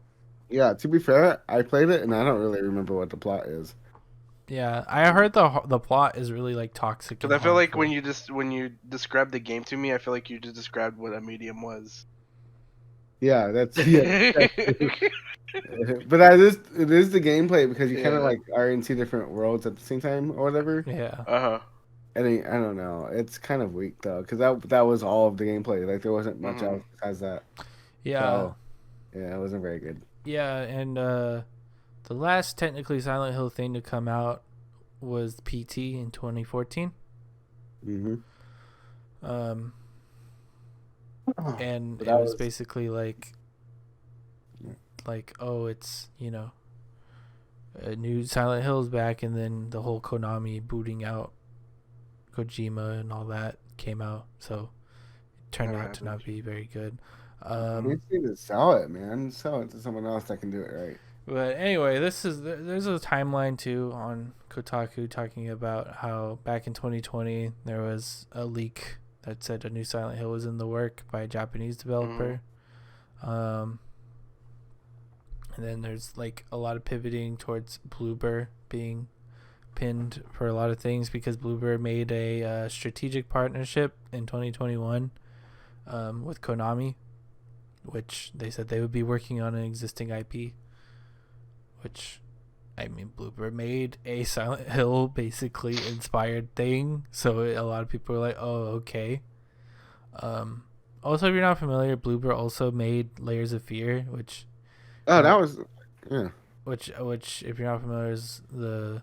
Yeah, to be fair, I played it and I don't really remember what the plot is. Yeah, I heard the plot is really like toxic. Because I feel like when you described the game to me, I feel like you just described what a medium was. Yeah, that's yeah. But it is the gameplay because you kind of like are in two different worlds at the same time or whatever. Yeah. And I don't know. It's kind of weak though because that was all of the gameplay. Like there wasn't much else besides that. Yeah. So, yeah, it wasn't very good. Yeah, and the last technically Silent Hill thing to come out was PT in 2014. And it was basically like oh, it's a new Silent Hill's back, and then the whole Konami booting out Kojima and all that came out, so it turned out to not be very good. We just need to sell it, man. Sell it to someone else that can do it right. But anyway, there's a timeline too on Kotaku talking about how back in 2020 there was a leak that said a new Silent Hill was in the work by a Japanese developer. And then there's like a lot of pivoting towards Bloober being pinned for a lot of things because Bloober made a strategic partnership in 2021 with Konami, which they said they would be working on an existing IP, which I mean, Bloober made a Silent Hill basically inspired thing, so a lot of people are like, "Oh, okay." Also, if you're not familiar, Bloober also made Layers of Fear, which that was, yeah. which if you're not familiar is the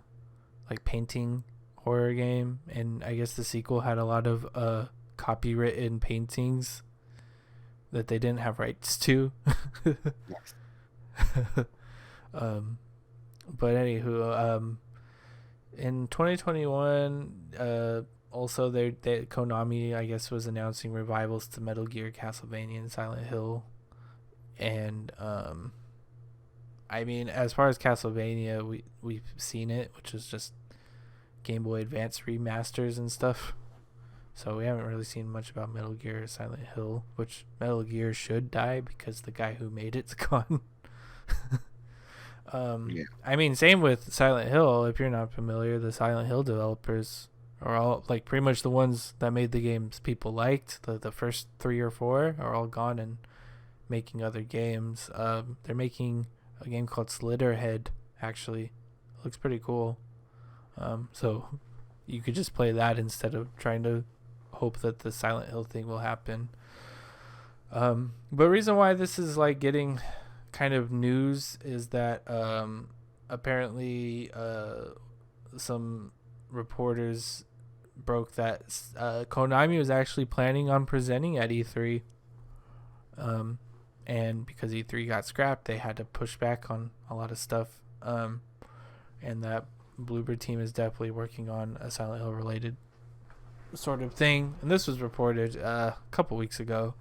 like painting horror game, and I guess the sequel had a lot of copywritten paintings that they didn't have rights to. But anywho, in 2021, also they Konami, I guess, was announcing revivals to Metal Gear, Castlevania, and Silent Hill, and I mean, as far as Castlevania, we've seen it, which is just Game Boy Advance remasters and stuff. So we haven't really seen much about Metal Gear or Silent Hill, which Metal Gear should die because the guy who made it's gone. Yeah. I mean, same with Silent Hill. If you're not familiar, the Silent Hill developers are all like pretty much the ones that made the games people liked. The first 3 or 4 are all gone and making other games. They're making a game called Slitterhead. Actually, it looks pretty cool. So you could just play that instead of trying to hope that the Silent Hill thing will happen. But reason why this is like getting kind of news is that apparently some reporters broke that Konami was actually planning on presenting at E3, and because E3 got scrapped, they had to push back on a lot of stuff, and that Bloober team is definitely working on a Silent Hill related sort of thing, and this was reported a couple weeks ago.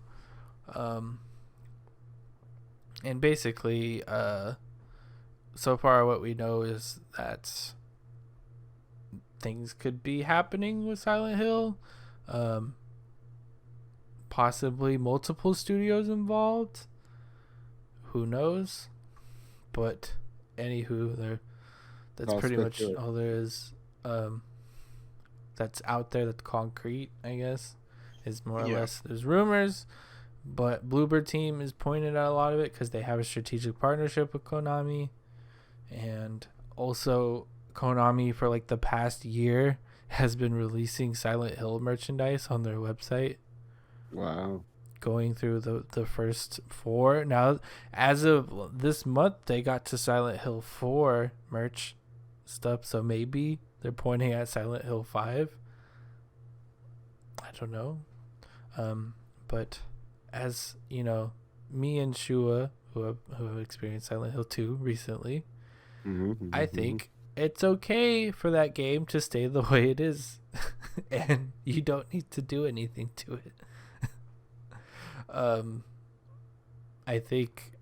And basically, so far what we know is that things could be happening with Silent Hill. Possibly multiple studios involved. Who knows? But anywho, that's pretty much all there is. That's out there. That's concrete, I guess, is more or less. There's rumors. But Bloober team is pointing at a lot of it because they have a strategic partnership with Konami. And also, Konami, for like the past year, has been releasing Silent Hill merchandise on their website. Wow. Going through the first 4. Now, as of this month, they got to Silent Hill 4 merch stuff. So maybe they're pointing at Silent Hill 5. I don't know. But as you know, me and Shua, who have experienced Silent Hill 2 recently, I think it's okay for that game to stay the way it is, and you don't need to do anything to it. I think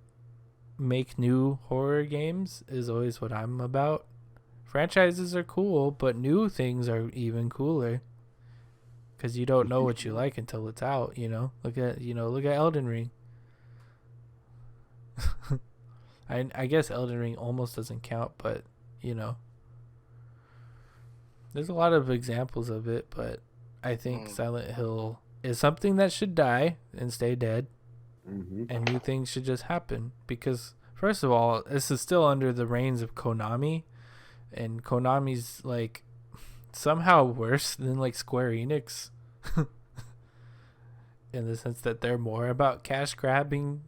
make new horror games is always what I'm about. Franchises are cool, but new things are even cooler. Because you don't know what you like until it's out, you know? Look at Elden Ring. I guess Elden Ring almost doesn't count, but, you know. There's a lot of examples of it, but I think Silent Hill is something that should die and stay dead. And new things should just happen. Because, first of all, this is still under the reins of Konami. And Konami's, like, somehow worse than like Square Enix in the sense that they're more about cash grabbing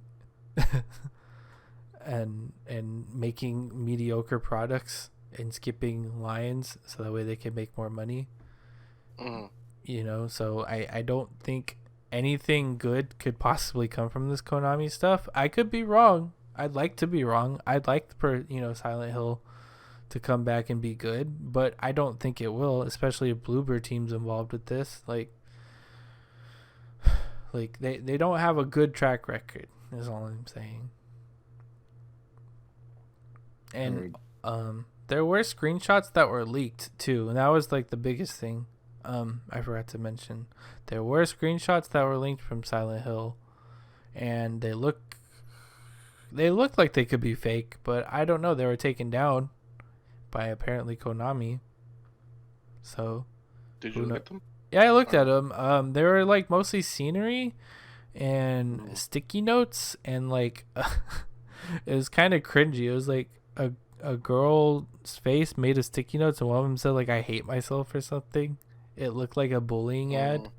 and making mediocre products and skipping lines so that way they can make more money. You know, so I don't think anything good could possibly come from this Konami stuff. I could be wrong. I'd like to be wrong. I'd like Silent Hill to come back and be good, but I don't think it will, especially if Bloober team's involved with this. Like they don't have a good track record, is all I'm saying. And there were screenshots that were leaked too, and that was like the biggest thing. I forgot to mention. There were screenshots that were linked from Silent Hill, and they looked like they could be fake, but I don't know. They were taken down by apparently Konami. So did you look at them? Yeah, I looked at them. They were like mostly scenery and sticky notes, and like it was kind of cringy. It was like a girl's face made of sticky notes, and one of them said like I hate myself or something. It looked like a bullying ad,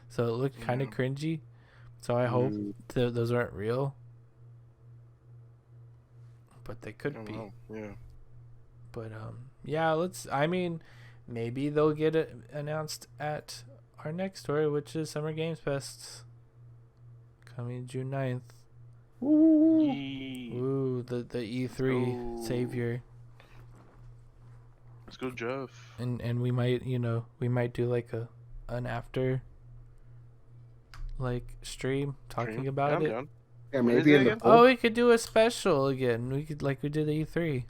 so it looked kind of cringy. So I hope those aren't real, but they could be. Yeah. But yeah, I mean, maybe they'll get it announced at our next story, which is Summer Games Fest, coming June 9th. Ooh, the E3 savior. Let's go, Geoff. And we might do like an after like stream talking about it. Down. Yeah, maybe in the we could do a special again. We could we did the E3.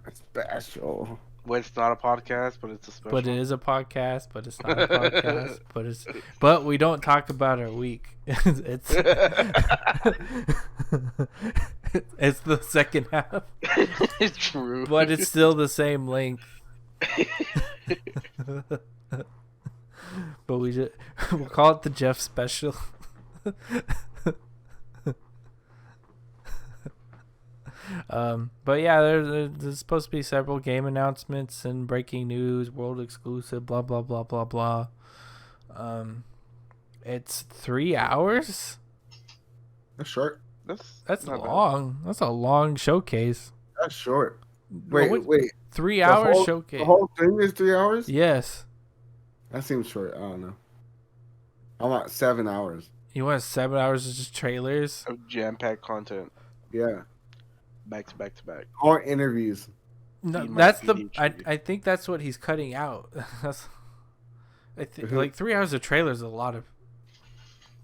A special. Well, it's not a podcast, but it's a special. But it is a podcast, but it's not a podcast. But we don't talk about our week. It's it's the second half. It's true. But it's still the same length. But we'll call it the Geoff special. But yeah, there's supposed to be several game announcements and breaking news, world exclusive, blah blah blah blah blah. It's 3 hours. That's short. That's long. Bad. That's a long showcase. That's short. Wait. 3 hours showcase. The whole thing is 3 hours? Yes. That seems short. I don't know. I want 7 hours. You want 7 hours of just trailers? Of jam-packed content. Yeah. Back to back to back. Or interviews. No, that's I think that's what he's cutting out. Like 3 hours of trailers is a lot of.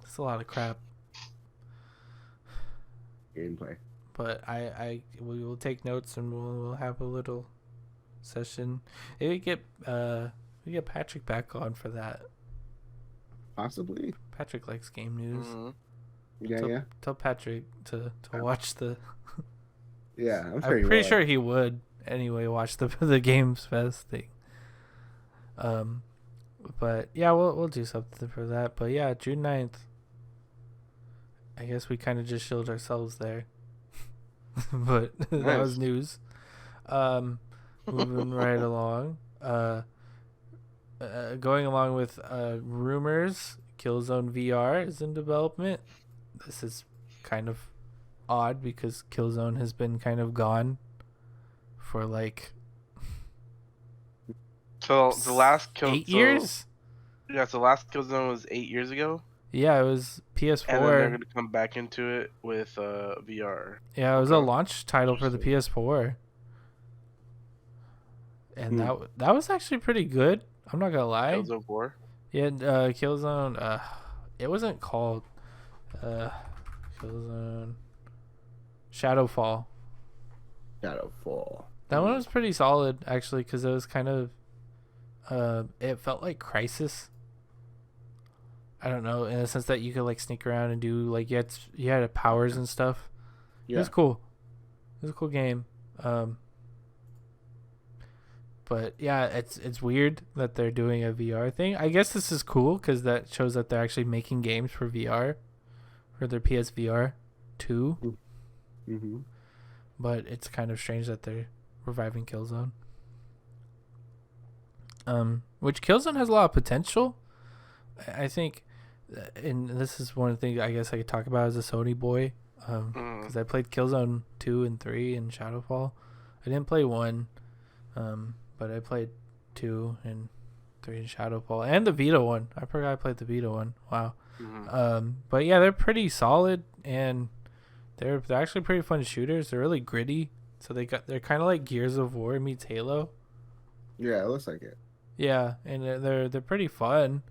That's a lot of crap. Gameplay. But we will take notes and we'll have a little session. Maybe we get Patrick back on for that. Possibly. Patrick likes game news. Yeah. Tell Patrick to watch the. Yeah, I'm pretty sure he would anyway watch the Games Fest thing. But yeah, we'll do something for that. But yeah, June 9th. I guess we kind of just showed ourselves there. But that was news. Moving right along. Going along with rumors, Killzone VR is in development. This is kind of odd because Killzone has been kind of gone for like the last Killzone 8 years. Yeah, so the last Killzone was 8 years ago. Yeah, it was PS4. And then they're gonna come back into it with VR. Yeah, it was a launch title for the PS4, and that was actually pretty good. I'm not gonna lie. Killzone 4. Yeah, Killzone. It wasn't called Killzone. Shadowfall. That one was pretty solid actually, because it was kind of. It felt like Crysis. I don't know, in the sense that you could like sneak around and do like you had powers and stuff. Yeah. It was cool. It was a cool game. But yeah, it's weird that they're doing a VR thing. I guess this is cool because that shows that they're actually making games for VR, for their PSVR 2. Mm-hmm. But it's kind of strange that they're reviving Killzone. Which Killzone has a lot of potential. I think, and this is one of the things I guess I could talk about as a Sony boy, because I played Killzone 2 and 3 and Shadowfall. I didn't play 1, but I played 2 and 3 and Shadowfall, and the Vita one. I forgot I played the Vita one. Wow. Mm-hmm. But yeah, they're pretty solid, and they're actually pretty fun shooters. They're really gritty, so they're kind of like Gears of War meets Halo. Yeah, it looks like it. Yeah, and they're pretty fun.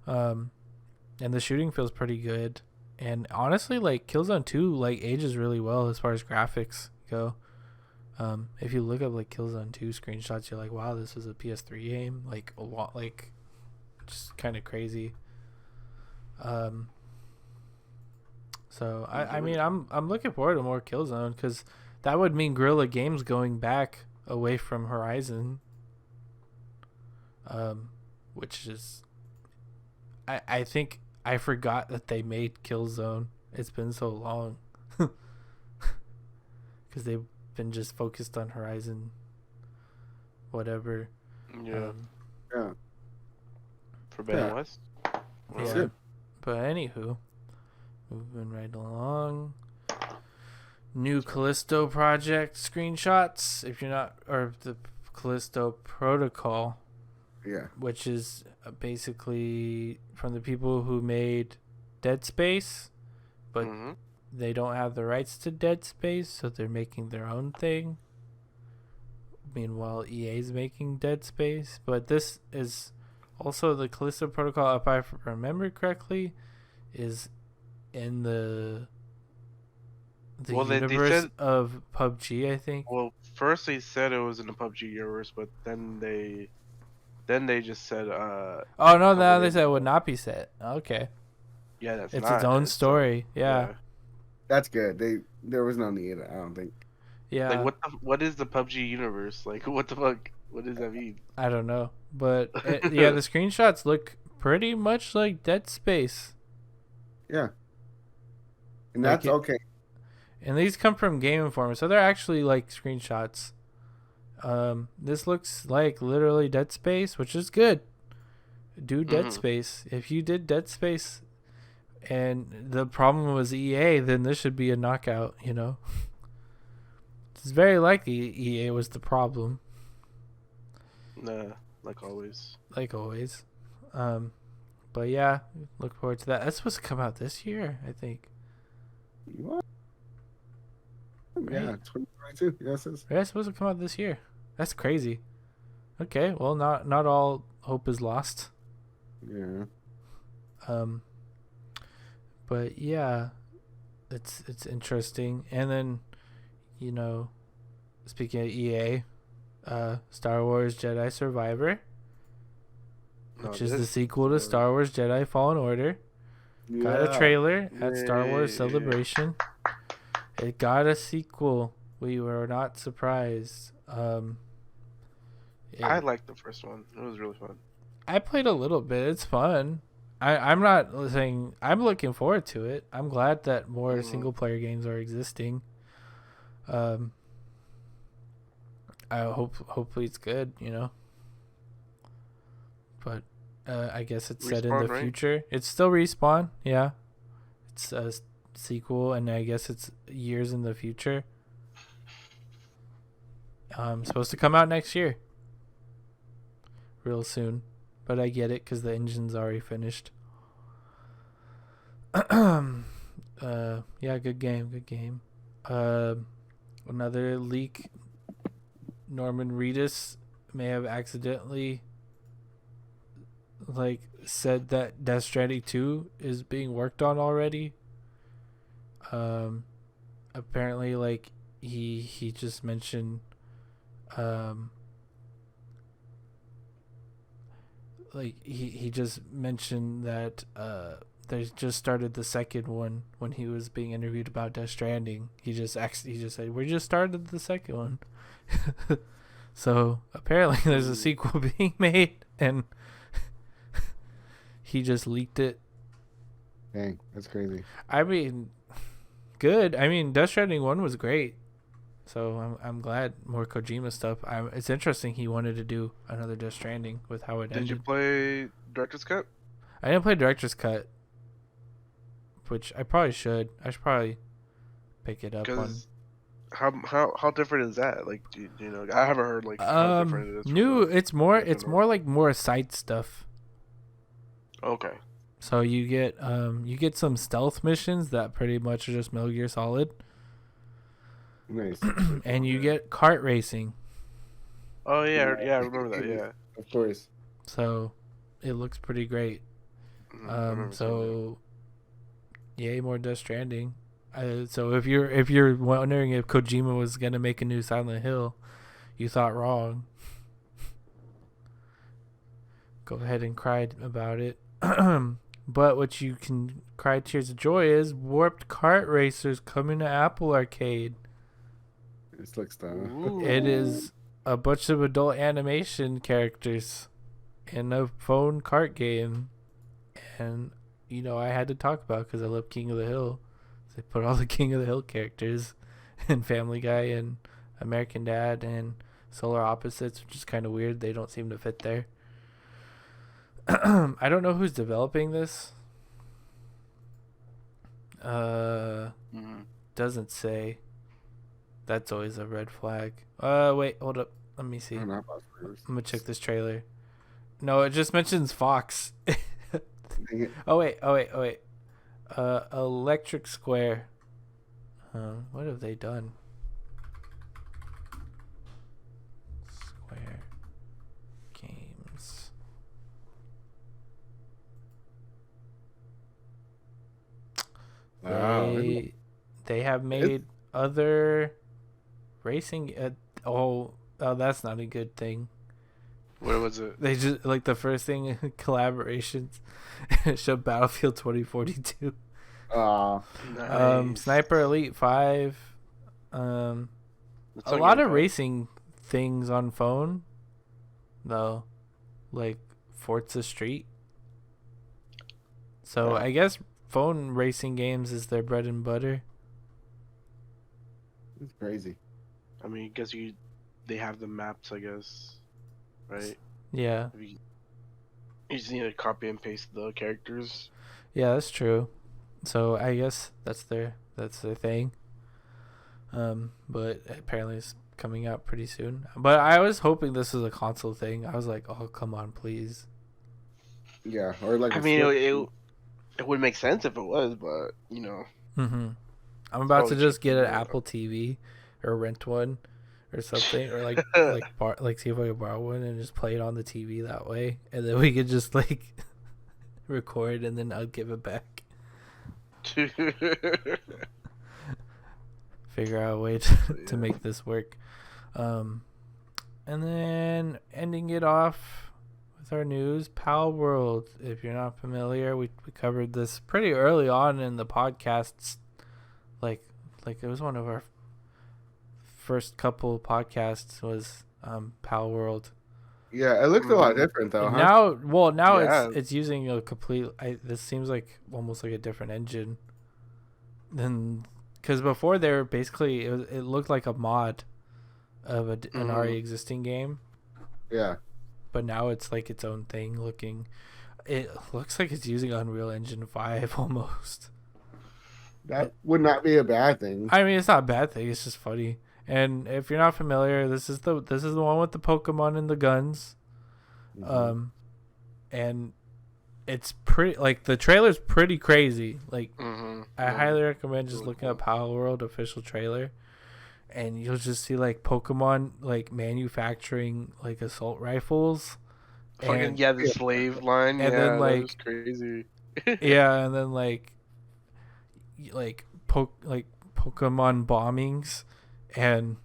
And the shooting feels pretty good. And honestly, like Killzone 2 like ages really well as far as graphics go. If you look up like Killzone 2 screenshots, you're like, wow, this is a PS3 game. Like a lot, like just kind of crazy. So I mean, I'm looking forward to more Killzone, because that would mean Guerrilla Games going back away from Horizon. Which is, I think I forgot that they made Killzone. It's been so long. because they've been just focused on Horizon, whatever. Yeah. Yeah. Forbidden West. Yeah. But anywho, moving right along. New Callisto project screenshots. If you're not, or the Callisto Protocol. Yeah. Which is basically from the people who made Dead Space, but they don't have the rights to Dead Space, so they're making their own thing. Meanwhile, EA's making Dead Space, but this is also the Callisto Protocol, if I remember correctly, is in the universe they said, of PUBG, I think. Well, first they said it was in the PUBG universe, but then they just said oh no, now they said it would not be set. Okay. Yeah, that's it's not. Its own story. Yeah. That's good. There was no need, I don't think. Yeah. Like what is the PUBG universe? Like what the fuck? What does that mean? I don't know, but yeah, the screenshots look pretty much like Dead Space. Yeah. And that's okay. And these come from Game Informer, so they're actually like screenshots. This looks like literally Dead Space, which is good. Do Dead Space. If you did Dead Space and the problem was EA, then this should be a knockout, you know? It's very likely EA was the problem. Nah, like always. Like always. But yeah, look forward to that. That's supposed to come out this year, I think. What? Right? Yeah, 2022. Yes, it's supposed to come out this year. That's crazy. Okay, well, not all hope is lost. Yeah. But yeah, it's interesting. And then, you know, speaking of EA, Star Wars Jedi Survivor, which is the sequel to Star Wars Jedi Fallen Order, got a trailer at Star Wars Celebration. It got a sequel. We were not surprised. I liked the first one. It was really fun. I played a little bit. It's fun. I'm not saying I'm looking forward to it. I'm glad that more single player games are existing. I hopefully it's good, you know. But I guess it's set in the future. It's still Respawn, yeah. It's a sequel, and I guess it's years in the future. Supposed to come out next year, real soon. But I get it because the engine's already finished. Yeah, good game. Another leak. Norman Reedus may have accidentally said that Death Stranding 2 is being worked on already. Apparently he just mentioned he just mentioned that they just started the second one when he was being interviewed about Death Stranding. He just said, we just started the second one. So apparently there's a sequel being made, and he just leaked it. Dang, that's crazy. I mean, good. I mean, Death Stranding 1 was great. So I'm glad more Kojima stuff. It's interesting he wanted to do another Death Stranding with how it ended. Did you play Director's Cut? I didn't play Director's Cut, which I probably should. I should probably pick it up on. How different is that? Like, do you know? I haven't heard how different it is. New. It's more like more side stuff. Okay. So you get some stealth missions that pretty much are just Metal Gear Solid. Nice. And you get kart racing. Oh yeah, I remember that. Yeah, of course. So it looks pretty great. So yay, more Death Stranding. So if you're wondering if Kojima was gonna make a new Silent Hill, you thought wrong. Go ahead and cry about it. But what you can cry tears of joy is Warped Kart Racers coming to Apple Arcade. This looks dumb. It is a bunch of adult animation characters in a phone kart game. And, I had to talk about it because I love King of the Hill. They put all the King of the Hill characters and Family Guy and American Dad and Solar Opposites, which is kind of weird. They don't seem to fit there. I don't know who's developing this. Doesn't say. That's always a red flag. Wait, hold up. Let me see. I'm gonna check this trailer. No, it just mentions Fox. Oh wait. Electric Square. What have they done? Square Games. They have made other racing. That's not a good thing. What was it? They just like the first thing collaborations. Showed Battlefield 2042. Nice. Sniper Elite 5. A lot of racing things on phone, though, like Forza Street. So I guess phone racing games is their bread and butter. It's crazy. I mean, I guess they have the maps, I guess, right? Yeah. You just need to copy and paste the characters. Yeah, that's true. So I guess that's their thing. But apparently it's coming out pretty soon. But I was hoping this was a console thing. I was like, oh, come on, please. Yeah, or like. I mean, it would make sense if it was, but you know. I'm about to just get an Apple TV or rent one or something, or like see if I can borrow one and just play it on the TV that way, and then we could just like record and then I'll give it back. Figure out a way to make this work. And then ending it off with our news, Pal World. If you're not familiar, we covered this pretty early on in the podcasts. Like it was one of our first couple podcasts was Pal World. Yeah, it looked a lot different though. Now it's using a complete. This seems like almost like a different engine than, because before they were basically it looked like a mod of an already existing game. Yeah, but now it's like its own thing. It looks like it's using Unreal Engine 5 almost. That would not be a bad thing. I mean, it's not a bad thing. It's just funny. And if you're not familiar, this is the one with the Pokemon and the guns. And it's pretty, like, the trailer's pretty crazy. Like, I highly recommend just looking up Power World official trailer, and you'll just see like Pokemon like manufacturing like assault rifles. The slave line. And then like that was crazy. Yeah, and then like Pokemon bombings and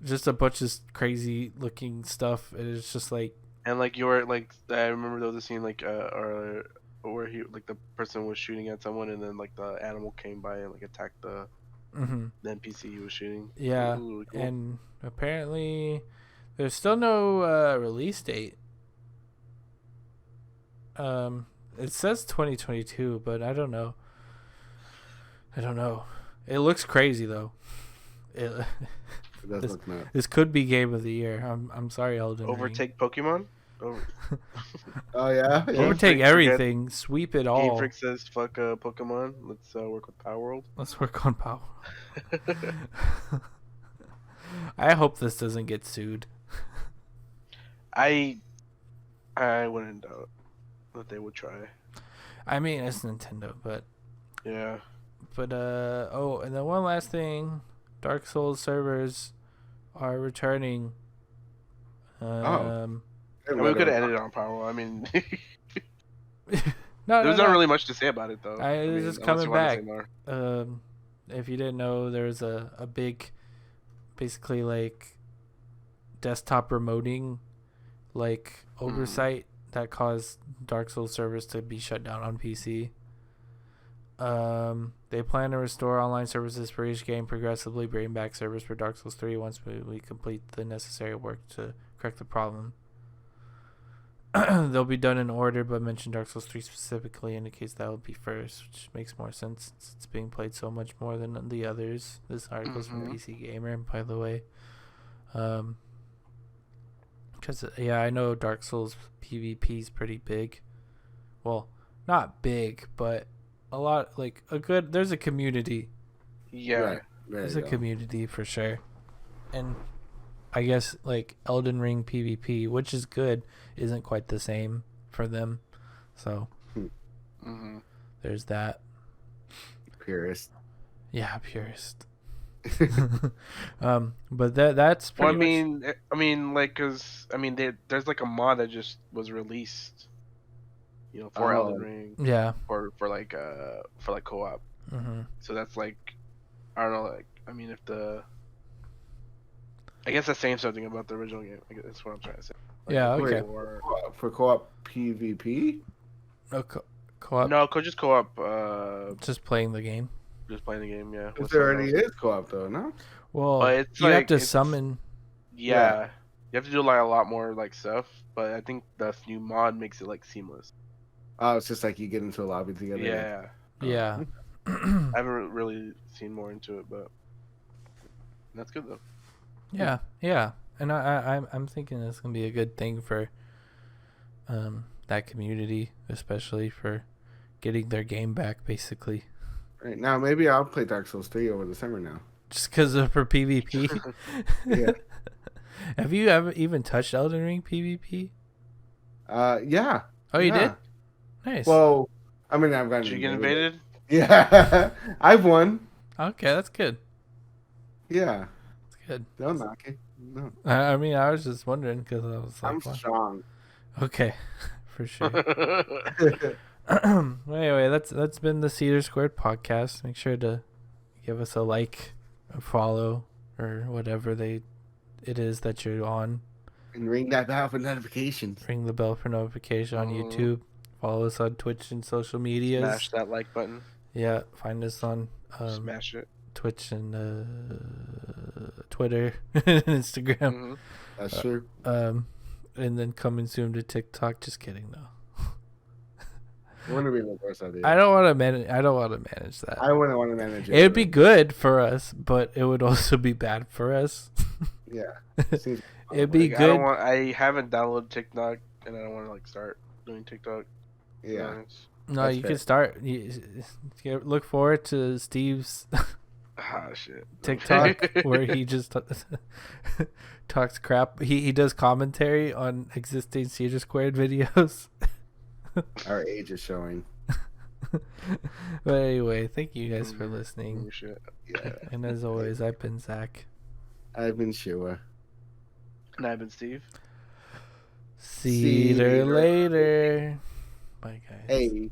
just a bunch of crazy looking stuff. And it's just like, and like you were like, I remember there was a scene like or where he like the person was shooting at someone and then like the animal came by and like attacked the NPC he was shooting. Yeah. Ooh, cool. And apparently there's still no release date. It says 2022, but I don't know. It looks crazy though. It does look nuts. This could be game of the year. I'm sorry, Elden Ring. Overtake Pokemon? Oh yeah. Overtake everything. Sweep it all. Game Freak says fuck Pokemon. Let's work with Power World. Let's work on Power. I hope this doesn't get sued. I wouldn't doubt that they would try. I mean, it's Nintendo, but yeah. But and then one last thing, Dark Souls servers are returning. We could have ended it on Power World. I mean, there's not really much to say about it though. It's just coming back. If you didn't know, there's a big, basically like desktop remoting, like oversight that caused Dark Souls servers to be shut down on PC. They plan to restore online services for each game, progressively bring back servers for Dark Souls 3 once we complete the necessary work to correct the problem. they'll be done in order, but mention Dark Souls 3 specifically indicates that would be first, which makes more sense since it's being played so much more than the others. This article's from PC Gamer, by the way. Because, yeah, I know Dark Souls PvP is pretty big. Well, not big, but a lot, like, there's a community. Yeah. Right. There's a community for sure. And I guess, like, Elden Ring PvP, which is good, isn't quite the same for them. So, there's that. Purist. Yeah, purist. But that's pretty much... like, cause there's like a mod that just was released, for Elden Ring. Yeah. For like co-op. So that's like, I don't know, like, I guess that's saying something about the original game. I guess that's what I'm trying to say. Like, yeah. Okay. For co-op PvP. No co-op. No, just co-op. Just playing the game. Just playing the game, yeah. There already is co-op though, no? Well, you have to summon. Yeah, you have to do like a lot more like stuff, but I think the new mod makes it like seamless. Oh, it's just like you get into a lobby together. Yeah. Yeah. I haven't really seen more into it, but that's good though. Yeah, and I'm thinking it's gonna be a good thing for that community, especially for getting their game back, basically. Right now, maybe I'll play Dark Souls 3 over the summer now. Just because for PvP. Yeah. Have you ever even touched Elden Ring PvP? Yeah. Oh, you did? Nice. Well, I've gotten. Did you get invaded? Yeah, I've won. Okay, that's good. Yeah. That's good. Don't knock it. No. I was just wondering because I was like, I'm strong. Okay, for sure. Well, anyway, that's been the Cedar Squared podcast. Make sure to give us a like, a follow, or whatever it is that you're on. And ring that bell for notifications. Ring the bell for notification on YouTube. Follow us on Twitch and social media. Smash that like button. Yeah, find us on smash it. Twitch and Twitter and Instagram. That's true. And then coming soon to TikTok. Just kidding, though. I want to be the worst idea. I don't want to manage that. I wouldn't want to manage it. It would be good for us, but it would also be bad for us. Yeah. It'd be good. I haven't downloaded TikTok, and I don't want to like start doing TikTok. Yeah. No, you can start. Look forward to Steve's shit. TikTok where he just talks crap. He does commentary on existing Cedar Squared videos. Our age is showing. But anyway, thank you guys for listening. Shit. Yeah. And as always, I've been Zach. I've been Shua. And I've been Steve. See you later. Bye, guys. Hey.